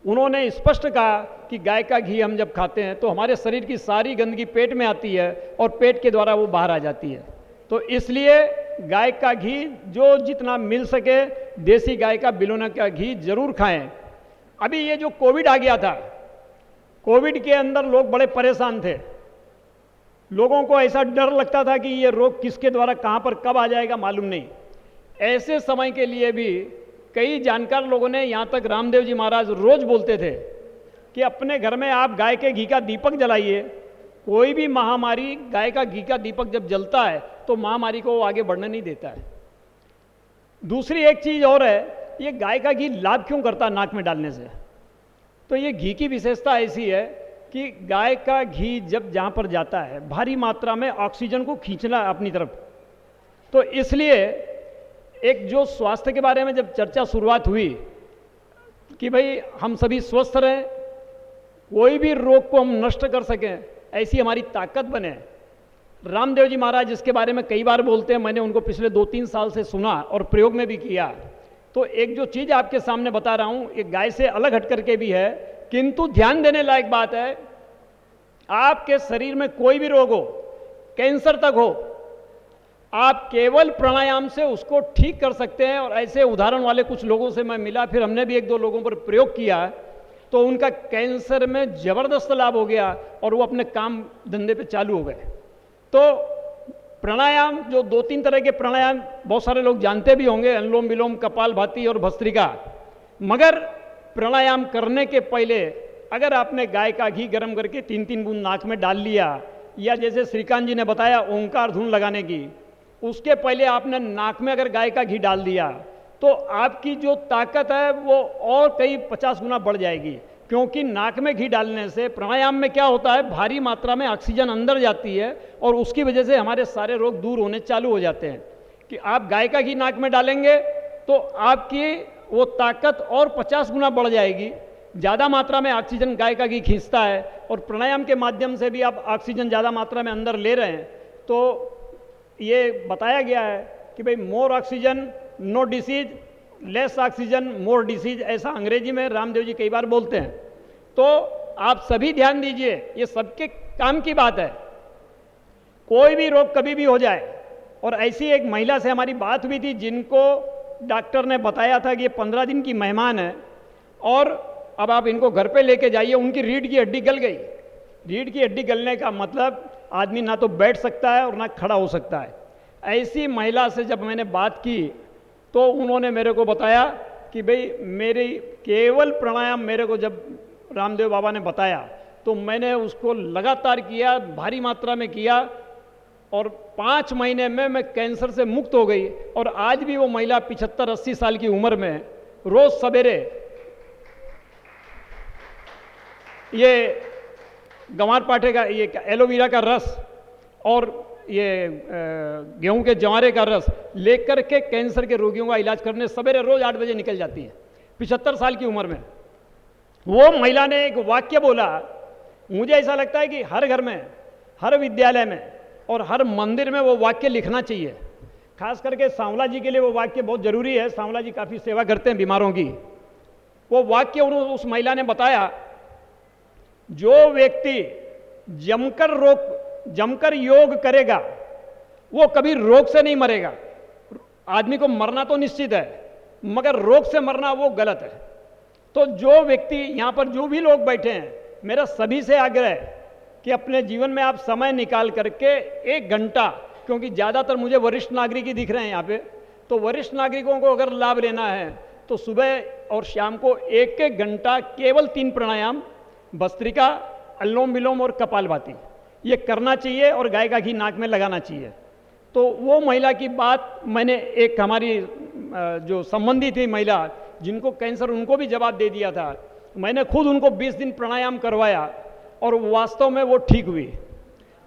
उन्होंने स्पष्ट कहा कि गाय का घी हम जब खाते हैं तो हमारे शरीर की सारी गंदगी पेट में आती है और पेट के द्वारा वो बाहर आ जाती है। तो इसलिए गाय का घी जो जितना मिल सके, देसी गाय का बिलोना का घी जरूर खाएं। अभी ये जो कोविड आ गया था, कोविड के अंदर लोग बड़े परेशान थे। लोगों को ऐसा डर लगता था कि ये रोग किसके द्वारा कहाँ पर कब आ जाएगा मालूम नहीं। ऐसे समय के लिए भी कई जानकार लोगों ने, यहाँ तक रामदेव जी महाराज रोज बोलते थे कि अपने घर में आप गाय के घी का दीपक जलाइए। कोई भी महामारी, गाय का घी का दीपक जब जलता है तो महामारी को आगे बढ़ने नहीं देता है। दूसरी एक चीज़ और है, ये गाय का घी लाभ क्यों करता है नाक में डालने से? तो ये घी की विशेषता ऐसी है कि गाय का घी जब जहाँ पर जाता है भारी मात्रा में ऑक्सीजन को खींचना अपनी तरफ। तो इसलिए एक जो स्वास्थ्य के बारे में जब चर्चा शुरुआत हुई कि भाई हम सभी स्वस्थ रहें, कोई भी रोग को हम नष्ट कर सकें, ऐसी हमारी ताकत बने। रामदेव जी महाराज इसके बारे में कई बार बोलते हैं, मैंने उनको पिछले 2-3 साल से सुना और प्रयोग में भी किया तो एक जो चीज़ आपके सामने बता रहा हूँ एक गाय से अलग हट करके भी है, किंतु ध्यान देने लायक बात है। आपके शरीर में कोई भी रोग हो, कैंसर तक हो, आप केवल प्राणायाम से उसको ठीक कर सकते हैं। और ऐसे उदाहरण वाले कुछ लोगों से मैं मिला, फिर हमने भी 1-2 लोगों पर प्रयोग किया, तो उनका कैंसर में जबरदस्त लाभ हो गया और वो अपने काम धंधे पे चालू हो गए। तो प्राणायाम, जो 2-3 तरह के प्राणायाम बहुत सारे लोग जानते भी होंगे, अनुलोम विलोम, कपालभाति और भस्त्रिका, मगर प्राणायाम करने के पहले अगर आपने गाय का घी गर्म करके 3-3 बूंद नाक में डाल लिया, या जैसे श्रीकांत जी ने बताया ओंकार धुन लगाने की, उसके पहले आपने नाक में अगर गाय का घी डाल दिया, तो आपकी जो ताकत है वो और कई 50 गुना बढ़ जाएगी। क्योंकि नाक में घी डालने से प्राणायाम में क्या होता है, भारी मात्रा में ऑक्सीजन अंदर जाती है और उसकी वजह से हमारे सारे रोग दूर होने चालू हो जाते हैं। कि आप गाय का घी नाक में डालेंगे तो आपकी वो ताकत और 50 गुना बढ़ जाएगी। ज़्यादा मात्रा में ऑक्सीजन गाय का घी खींचता है और प्राणायाम के माध्यम से भी आप ऑक्सीजन ज़्यादा मात्रा में अंदर ले रहे हैं। तो ये बताया गया है कि भाई more oxygen no disease, less oxygen more disease, ऐसा अंग्रेजी में रामदेव जी कई बार बोलते हैं। तो आप सभी ध्यान दीजिए, ये सबके काम की बात है। कोई भी रोग कभी भी हो जाए, और ऐसी एक महिला से हमारी बात हुई थी जिनको डॉक्टर ने बताया था कि ये 15 दिन की मेहमान है और अब आप इनको घर पे लेके जाइए। उनकी रीढ़ की हड्डी गल गई। रीढ़ की हड्डी गलने का मतलब आदमी ना तो बैठ सकता है और ना खड़ा हो सकता है। ऐसी महिला से जब मैंने बात की तो उन्होंने मेरे को बताया कि भाई मेरी केवल प्राणायाम मेरे को जब रामदेव बाबा ने बताया तो मैंने उसको लगातार किया, भारी मात्रा में किया, और 5 महीने में मैं कैंसर से मुक्त हो गई। और आज भी वो महिला 75-80 साल की उम्र में रोज सवेरे ये गंवार पाठे का, ये एलोवेरा का रस और ये गेहूं के जवारे का रस लेकर के कैंसर के रोगियों का इलाज करने सवेरे रोज 8 बजे निकल जाती है 75 साल की उम्र में। वो महिला ने एक वाक्य बोला, मुझे ऐसा लगता है कि हर घर में, हर विद्यालय में और हर मंदिर में वो वाक्य लिखना चाहिए। खास करके सांवला जी के लिए वो वाक्य बहुत जरूरी है। सांवला जी काफ़ी सेवा करते हैं बीमारों की। वो वाक्य उस महिला ने बताया, जो व्यक्ति जमकर योग करेगा वो कभी रोग से नहीं मरेगा। आदमी को मरना तो निश्चित है, मगर रोग से मरना वो गलत है। तो जो व्यक्ति, यहाँ पर जो भी लोग बैठे हैं, मेरा सभी से आग्रह है कि अपने जीवन में आप समय निकाल करके 1 घंटा, क्योंकि ज़्यादातर मुझे वरिष्ठ नागरिक ही दिख रहे हैं यहाँ पे, तो वरिष्ठ नागरिकों को अगर लाभ लेना है तो सुबह और शाम को 1-1 घंटा केवल 3 प्राणायाम, भस्त्रिका, अनुलोम विलोम और कपालभाति, ये करना चाहिए और गाय का घी नाक में लगाना चाहिए। तो वो महिला की बात मैंने एक हमारी जो संबंधी थी महिला जिनको कैंसर, उनको भी जवाब दे दिया था। मैंने खुद उनको 20 दिन प्राणायाम करवाया और वास्तव में वो ठीक हुई।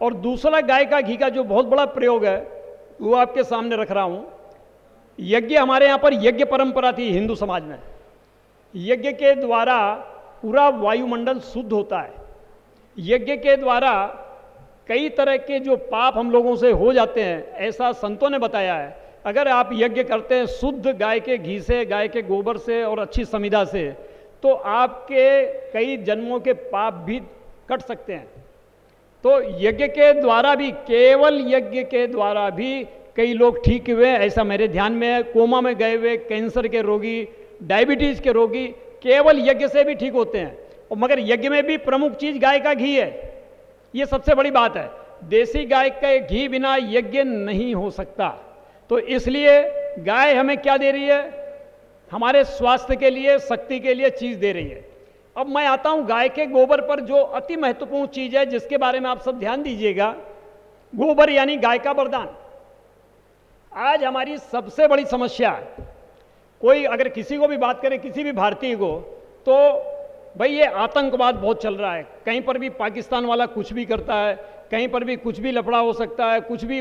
और दूसरा गाय का घी का जो बहुत बड़ा प्रयोग है वो आपके सामने रख रहा हूँ। यज्ञ, हमारे यहाँ पर यज्ञ परंपरा थी हिंदू समाज में। यज्ञ के द्वारा पूरा वायुमंडल शुद्ध होता है। यज्ञ के द्वारा कई तरह के जो पाप हम लोगों से हो जाते हैं, ऐसा संतों ने बताया है। अगर आप यज्ञ करते हैं शुद्ध गाय के घी से, गाय के गोबर से और अच्छी संविदा से, तो आपके कई जन्मों के पाप भी कट सकते हैं। तो यज्ञ के द्वारा भी, केवल यज्ञ के द्वारा भी कई लोग ठीक हुए, ऐसा मेरे ध्यान में है। कोमा में गए हुए कैंसर के रोगी, डायबिटीज के रोगी केवल यज्ञ से भी ठीक होते हैं। और मगर यज्ञ में भी प्रमुख चीज गाय का घी है, ये सबसे बड़ी बात है। देसी गाय के घी बिना यज्ञ नहीं हो सकता। तो इसलिए गाय हमें क्या दे रही है, हमारे स्वास्थ्य के लिए, शक्ति के लिए चीज दे रही है। अब मैं आता हूं गाय के गोबर पर, जो अति महत्वपूर्ण चीज है जिसके बारे में आप सब ध्यान दीजिएगा। गोबर यानी गाय का वरदान। आज हमारी सबसे बड़ी समस्या, कोई अगर किसी को भी बात करे, किसी भी भारतीय को, तो भाई ये आतंकवाद बहुत चल रहा है। कहीं पर भी पाकिस्तान वाला कुछ भी करता है, कहीं पर भी कुछ भी लफड़ा हो सकता है, कुछ भी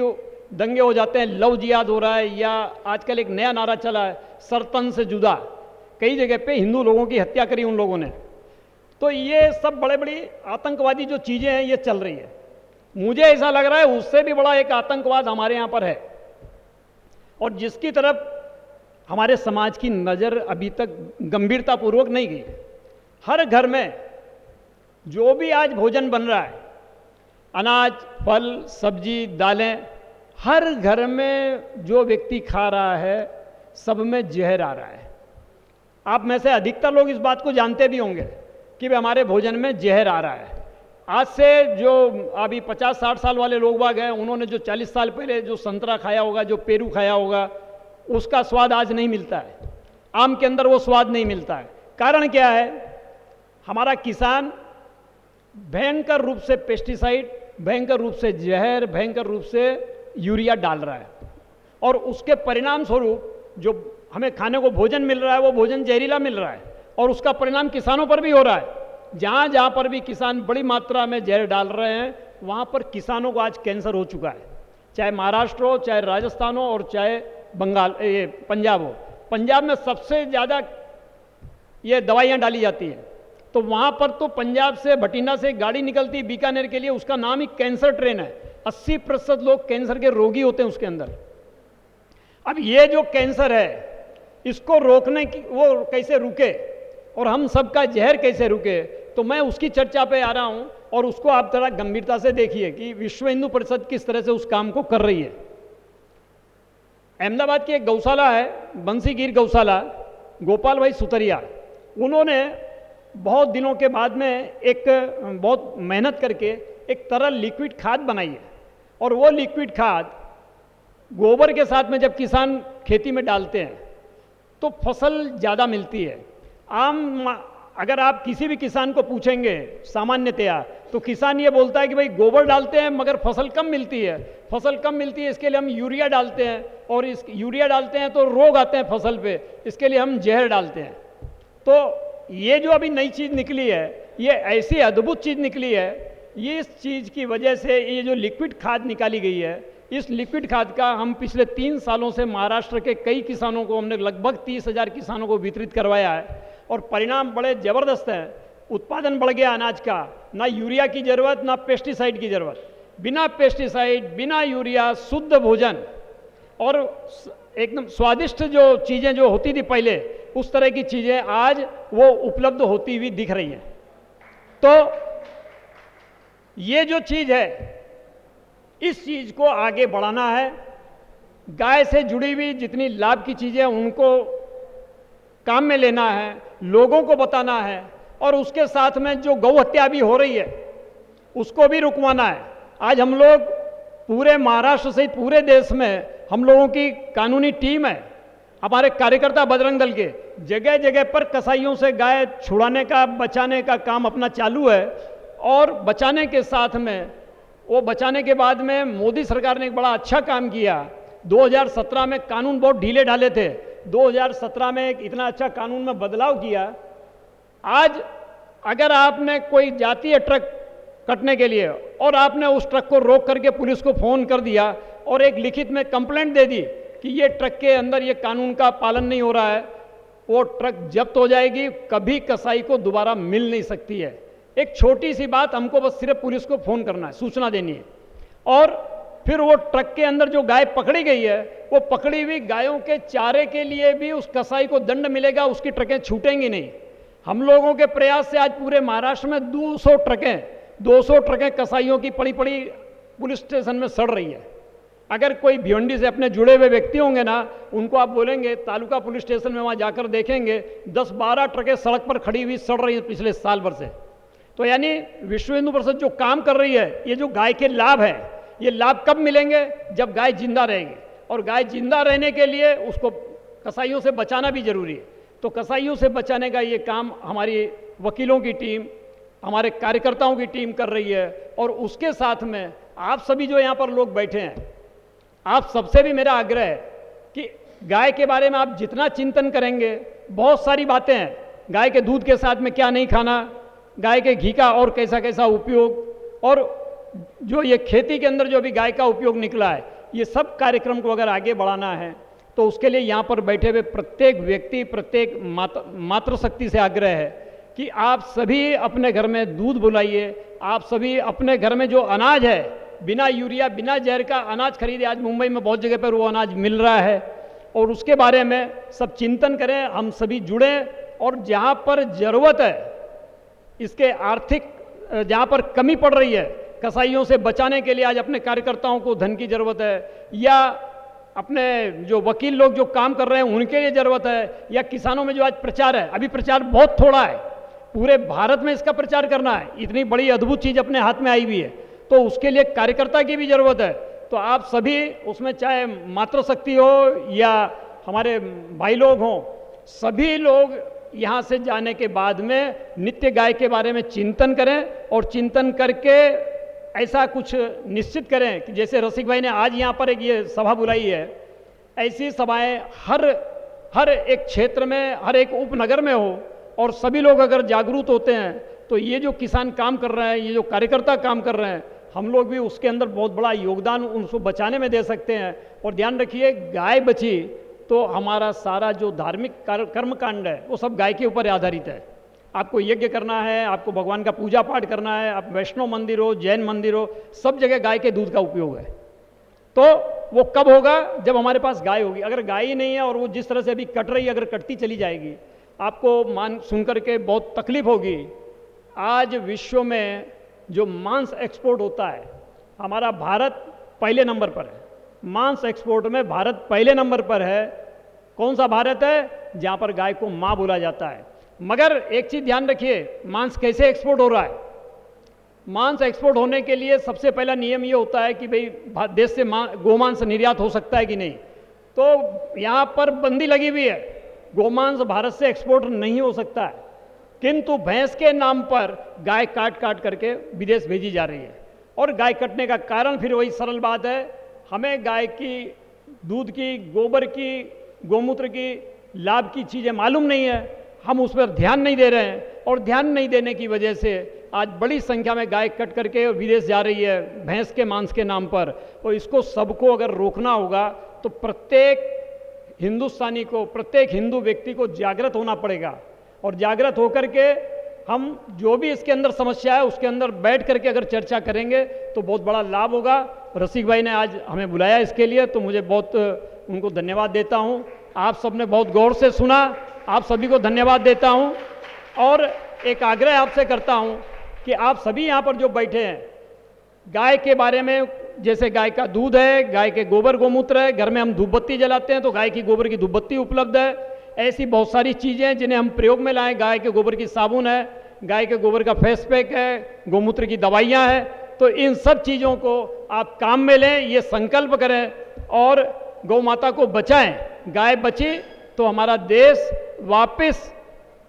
दंगे हो जाते हैं, लव जिहाद हो रहा है, या आजकल एक नया नारा चला है सरतन से जुदा। कई जगह पे हिंदू लोगों की हत्या करी उन लोगों ने। तो ये सब बड़े बड़ी आतंकवादी जो चीज़ें हैं ये चल रही है। मुझे ऐसा लग रहा है उससे भी बड़ा एक आतंकवाद हमारे यहाँ पर है, और जिसकी तरफ हमारे समाज की नज़र अभी तक गंभीरतापूर्वक नहीं गई। हर घर में जो भी आज भोजन बन रहा है, अनाज, फल, सब्जी, दालें, हर घर में जो व्यक्ति खा रहा है सब में जहर आ रहा है। आप में से अधिकतर लोग इस बात को जानते भी होंगे कि भाई हमारे भोजन में जहर आ रहा है। आज से जो अभी 50-60 साल वाले लोग बाग हैं, उन्होंने जो 40 साल पहले जो संतरा खाया होगा, जो पेरू खाया होगा, उसका स्वाद आज नहीं मिलता है। आम के अंदर वो स्वाद नहीं मिलता है। कारण क्या है? हमारा किसान भयंकर रूप से पेस्टिसाइड, भयंकर रूप से जहर, भयंकर रूप से यूरिया डाल रहा है, और उसके परिणाम स्वरूप जो हमें खाने को भोजन मिल रहा है वो भोजन जहरीला मिल रहा है, और उसका परिणाम किसानों पर भी हो रहा है। जहाँ जहाँ पर भी किसान बड़ी मात्रा में जहर डाल रहे हैं, वहाँ पर किसानों को आज कैंसर हो चुका है। चाहे महाराष्ट्र हो, चाहे राजस्थान हो, और चाहे बंगाल, ये पंजाब हो। पंजाब में सबसे ज़्यादा ये दवाइयाँ डाली जाती हैं। तो वहाँ पर तो पंजाब से, भटिंडा से गाड़ी निकलती है बीकानेर के लिए, उसका नाम ही कैंसर ट्रेन है। 80% लोग कैंसर के रोगी होते हैं उसके अंदर। अब ये जो कैंसर है, इसको रोकने की वो कैसे रुके और हम सबका जहर कैसे रुके, तो मैं उसकी चर्चा पे आ रहा हूँ। और उसको आप थोड़ा गंभीरता से देखिए कि विश्व हिंदू परिषद किस तरह से उस काम को कर रही है। अहमदाबाद की एक गौशाला है, बंसीगिर गौशाला, गोपाल भाई सुतरिया, उन्होंने बहुत दिनों के बाद में एक बहुत मेहनत करके एक तरल लिक्विड खाद बनाई है। और वो लिक्विड खाद गोबर के साथ में जब किसान खेती में डालते हैं तो फसल ज़्यादा मिलती है। अगर आप किसी भी किसान को पूछेंगे सामान्यतया, तो किसान ये बोलता है कि भाई गोबर डालते हैं मगर फसल कम मिलती है, फसल कम मिलती है, इसके लिए हम यूरिया डालते हैं, और इस यूरिया डालते हैं तो रोग आते हैं फसल पे, इसके लिए हम जहर डालते हैं। तो ये जो अभी नई चीज़ निकली है, ये ऐसी अद्भुत चीज़ निकली है, ये इस चीज़ की वजह से ये जो लिक्विड खाद निकाली गई है, इस लिक्विड खाद का हम पिछले 3 सालों से महाराष्ट्र के कई किसानों को, हमने लगभग 30,000 किसानों को वितरित करवाया है, और परिणाम बड़े ज़बरदस्त हैं। उत्पादन बढ़ गया अनाज का, ना यूरिया की ज़रूरत, ना पेस्टिसाइड की ज़रूरत, बिना पेस्टिसाइड, बिना यूरिया, शुद्ध भोजन, और एकदम स्वादिष्ट जो चीज़ें जो होती थी पहले, उस तरह की चीज़ें आज वो उपलब्ध होती हुई दिख रही हैं। तो ये जो चीज़ है, इस चीज़ को आगे बढ़ाना है। गाय से जुड़ी हुई जितनी लाभ की चीज़ें उनको काम में लेना है, लोगों को बताना है, और उसके साथ में जो गौ हत्या भी हो रही है उसको भी रुकवाना है। आज हम लोग पूरे महाराष्ट्र सहित पूरे देश में हम लोगों की कानूनी टीम है, हमारे कार्यकर्ता बजरंग दल के जगह जगह पर कसाईयों से गाय छुड़ाने का, बचाने का काम अपना चालू है। और बचाने के साथ में, वो बचाने के बाद में मोदी सरकार ने एक बड़ा अच्छा काम किया। 2017 में कानून बहुत ढीले ढाले थे, 2017 में एक इतना अच्छा कानून में बदलाव किया। आज अगर आपने कोई जाती है ट्रक कटने के लिए, और आपने उस ट्रक को रोक करके पुलिस को फ़ोन कर दिया और एक लिखित में कंप्लेंट दे दी कि ये ट्रक के अंदर ये कानून का पालन नहीं हो रहा है, वो ट्रक जब्त हो जाएगी, कभी कसाई को दोबारा मिल नहीं सकती है। एक छोटी सी बात, हमको बस सिर्फ पुलिस को फ़ोन करना है, सूचना देनी है, और फिर वो ट्रक के अंदर जो गाय पकड़ी गई है, वो पकड़ी हुई गायों के चारे के लिए भी उस कसाई को दंड मिलेगा, उसकी ट्रकें छूटेंगी नहीं। हम लोगों के प्रयास से आज पूरे महाराष्ट्र में 200 ट्रकें कसाईयों की पड़ी पड़ी पुलिस स्टेशन में सड़ रही है। अगर कोई भिवंडी से अपने जुड़े हुए व्यक्ति होंगे ना, उनको आप बोलेंगे तालुका पुलिस स्टेशन में, वहाँ जाकर देखेंगे 10-12 ट्रकें सड़क पर खड़ी हुई सड़ रही हैं पिछले साल भर से। तो यानी विश्व हिंदू परिषद जो काम कर रही है, ये जो गाय के लाभ है, ये लाभ कब मिलेंगे? जब गाय जिंदा रहेगी, और गाय जिंदा रहने के लिए उसको कसाईयों से बचाना भी जरूरी है। तो कसाईयों से बचाने का ये काम हमारी वकीलों की टीम, हमारे कार्यकर्ताओं की टीम कर रही है। और उसके साथ में आप सभी जो यहाँ पर लोग बैठे हैं, आप सबसे भी मेरा आग्रह है कि गाय के बारे में आप जितना चिंतन करेंगे, बहुत सारी बातें हैं, गाय के दूध के साथ में क्या नहीं खाना, गाय के घी का और कैसा कैसा उपयोग, और जो ये खेती के अंदर जो भी गाय का उपयोग निकला है, ये सब कार्यक्रम को अगर आगे बढ़ाना है तो उसके लिए यहाँ पर बैठे हुए प्रत्येक व्यक्ति, प्रत्येक मातृशक्ति से आग्रह है कि आप सभी अपने घर में दूध बुलाइए, आप सभी अपने घर में जो अनाज है, बिना यूरिया, बिना जहर का अनाज खरीदे। आज मुंबई में बहुत जगह पर वो अनाज मिल रहा है, और उसके बारे में सब चिंतन करें, हम सभी जुड़ें और जहाँ पर ज़रूरत है इसके आर्थिक जहाँ पर कमी पड़ रही है, कसाईयों से बचाने के लिए आज अपने कार्यकर्ताओं को धन की ज़रूरत है, या अपने जो वकील लोग जो काम कर रहे हैं उनके लिए ज़रूरत है, या किसानों में जो आज प्रचार है, अभी प्रचार बहुत थोड़ा है, पूरे भारत में इसका प्रचार करना है, इतनी बड़ी अद्भुत चीज़ अपने हाथ में आई हुई है, तो उसके लिए कार्यकर्ता की भी ज़रूरत है। तो आप सभी उसमें चाहे मातृशक्ति हो या हमारे भाई लोग हों, सभी लोग यहाँ से जाने के बाद में नित्य गाय के बारे में चिंतन करें और चिंतन करके ऐसा कुछ निश्चित करें कि जैसे रसिक भाई ने आज यहाँ पर एक ये सभा बुलाई है, ऐसी सभाएं हर एक क्षेत्र में, हर एक उपनगर में हो, और सभी लोग अगर जागरूक होते हैं तो ये जो किसान काम कर रहे हैं, ये जो कार्यकर्ता काम कर रहे हैं, हम लोग भी उसके अंदर बहुत बड़ा योगदान उनको बचाने में दे सकते हैं। और ध्यान रखिए, गाय बची तो हमारा सारा जो धार्मिक कर्म कांड है वो सब गाय के ऊपर आधारित है। आपको यज्ञ करना है, आपको भगवान का पूजा पाठ करना है, आप वैष्णव मंदिर हो, जैन मंदिर हो, सब जगह गाय के दूध का उपयोग है। तो वो कब होगा? जब हमारे पास गाय होगी। अगर गाय ही नहीं है और वो जिस तरह से अभी कट रही है, अगर कटती चली जाएगी, आपको सुन करके बहुत तकलीफ होगी। आज विश्व में जो मांस एक्सपोर्ट होता है, हमारा भारत पहले नंबर पर है। मांस एक्सपोर्ट में भारत पहले नंबर पर है। कौन सा भारत है? जहाँ पर गाय को माँ बोला जाता है। मगर एक चीज़ ध्यान रखिए, मांस कैसे एक्सपोर्ट हो रहा है? मांस एक्सपोर्ट होने के लिए सबसे पहला नियम ये होता है कि भाई देश से गोमांस निर्यात हो सकता है कि नहीं। तो यहाँ पर बंदी लगी हुई है, गोमांस भारत से एक्सपोर्ट नहीं हो सकता है। किंतु भैंस के नाम पर गाय काट काट करके विदेश भेजी जा रही है। और गाय कटने का कारण फिर वही सरल बात है, हमें गाय की दूध की, गोबर की, गोमूत्र की लाभ की चीज़ें मालूम नहीं है, हम उस पर ध्यान नहीं दे रहे हैं। और ध्यान नहीं देने की वजह से आज बड़ी संख्या में गाय कट करके विदेश जा रही है भैंस के मांस के नाम पर। और इसको सबको अगर रोकना होगा तो प्रत्येक हिंदुस्तानी को, प्रत्येक हिंदू व्यक्ति को जागृत होना पड़ेगा। और जागृत होकर के हम जो भी इसके अंदर समस्या है उसके अंदर बैठ करके अगर चर्चा करेंगे तो बहुत बड़ा लाभ होगा। रसिक भाई ने आज हमें बुलाया इसके लिए, तो मुझे बहुत उनको धन्यवाद देता हूँ। आप सबने बहुत गौर से सुना, आप सभी को धन्यवाद देता हूँ। और एक आग्रह आपसे करता हूँ कि आप सभी यहाँ पर जो बैठे हैं, गाय के बारे में, जैसे गाय का दूध है, गाय के गोबर गोमूत्र है, घर में हम धूपबत्ती जलाते हैं तो गाय की गोबर की धूपबत्ती उपलब्ध है। ऐसी बहुत सारी चीज़ें हैं जिन्हें हम प्रयोग में लाएं। गाय के गोबर की साबुन है, गाय के गोबर का फेस पैक है, गोमूत्र की दवाइयाँ हैं। तो इन सब चीज़ों को आप काम में लें, ये संकल्प करें और गौ माता को बचाएं। गाय बची तो हमारा देश वापस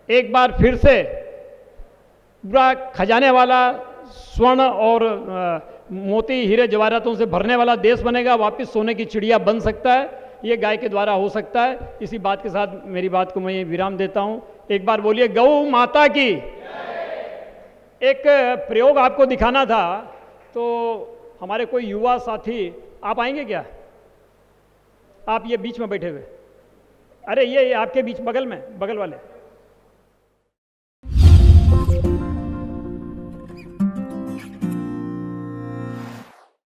एक बार फिर से पूरा खजाने वाला, स्वर्ण और मोती हीरे जवाहरातों से भरने वाला देश बनेगा, वापस सोने की चिड़िया बन सकता है। ये गाय के द्वारा हो सकता है। इसी बात के साथ मेरी बात को मैं विराम देता हूँ। एक बार बोलिए गौ माता की। एक प्रयोग आपको दिखाना था, तो हमारे कोई युवा साथी आप आएंगे क्या? आप ये बीच में बैठे हुए, अरे ये आपके बीच बगल में, बगल वाले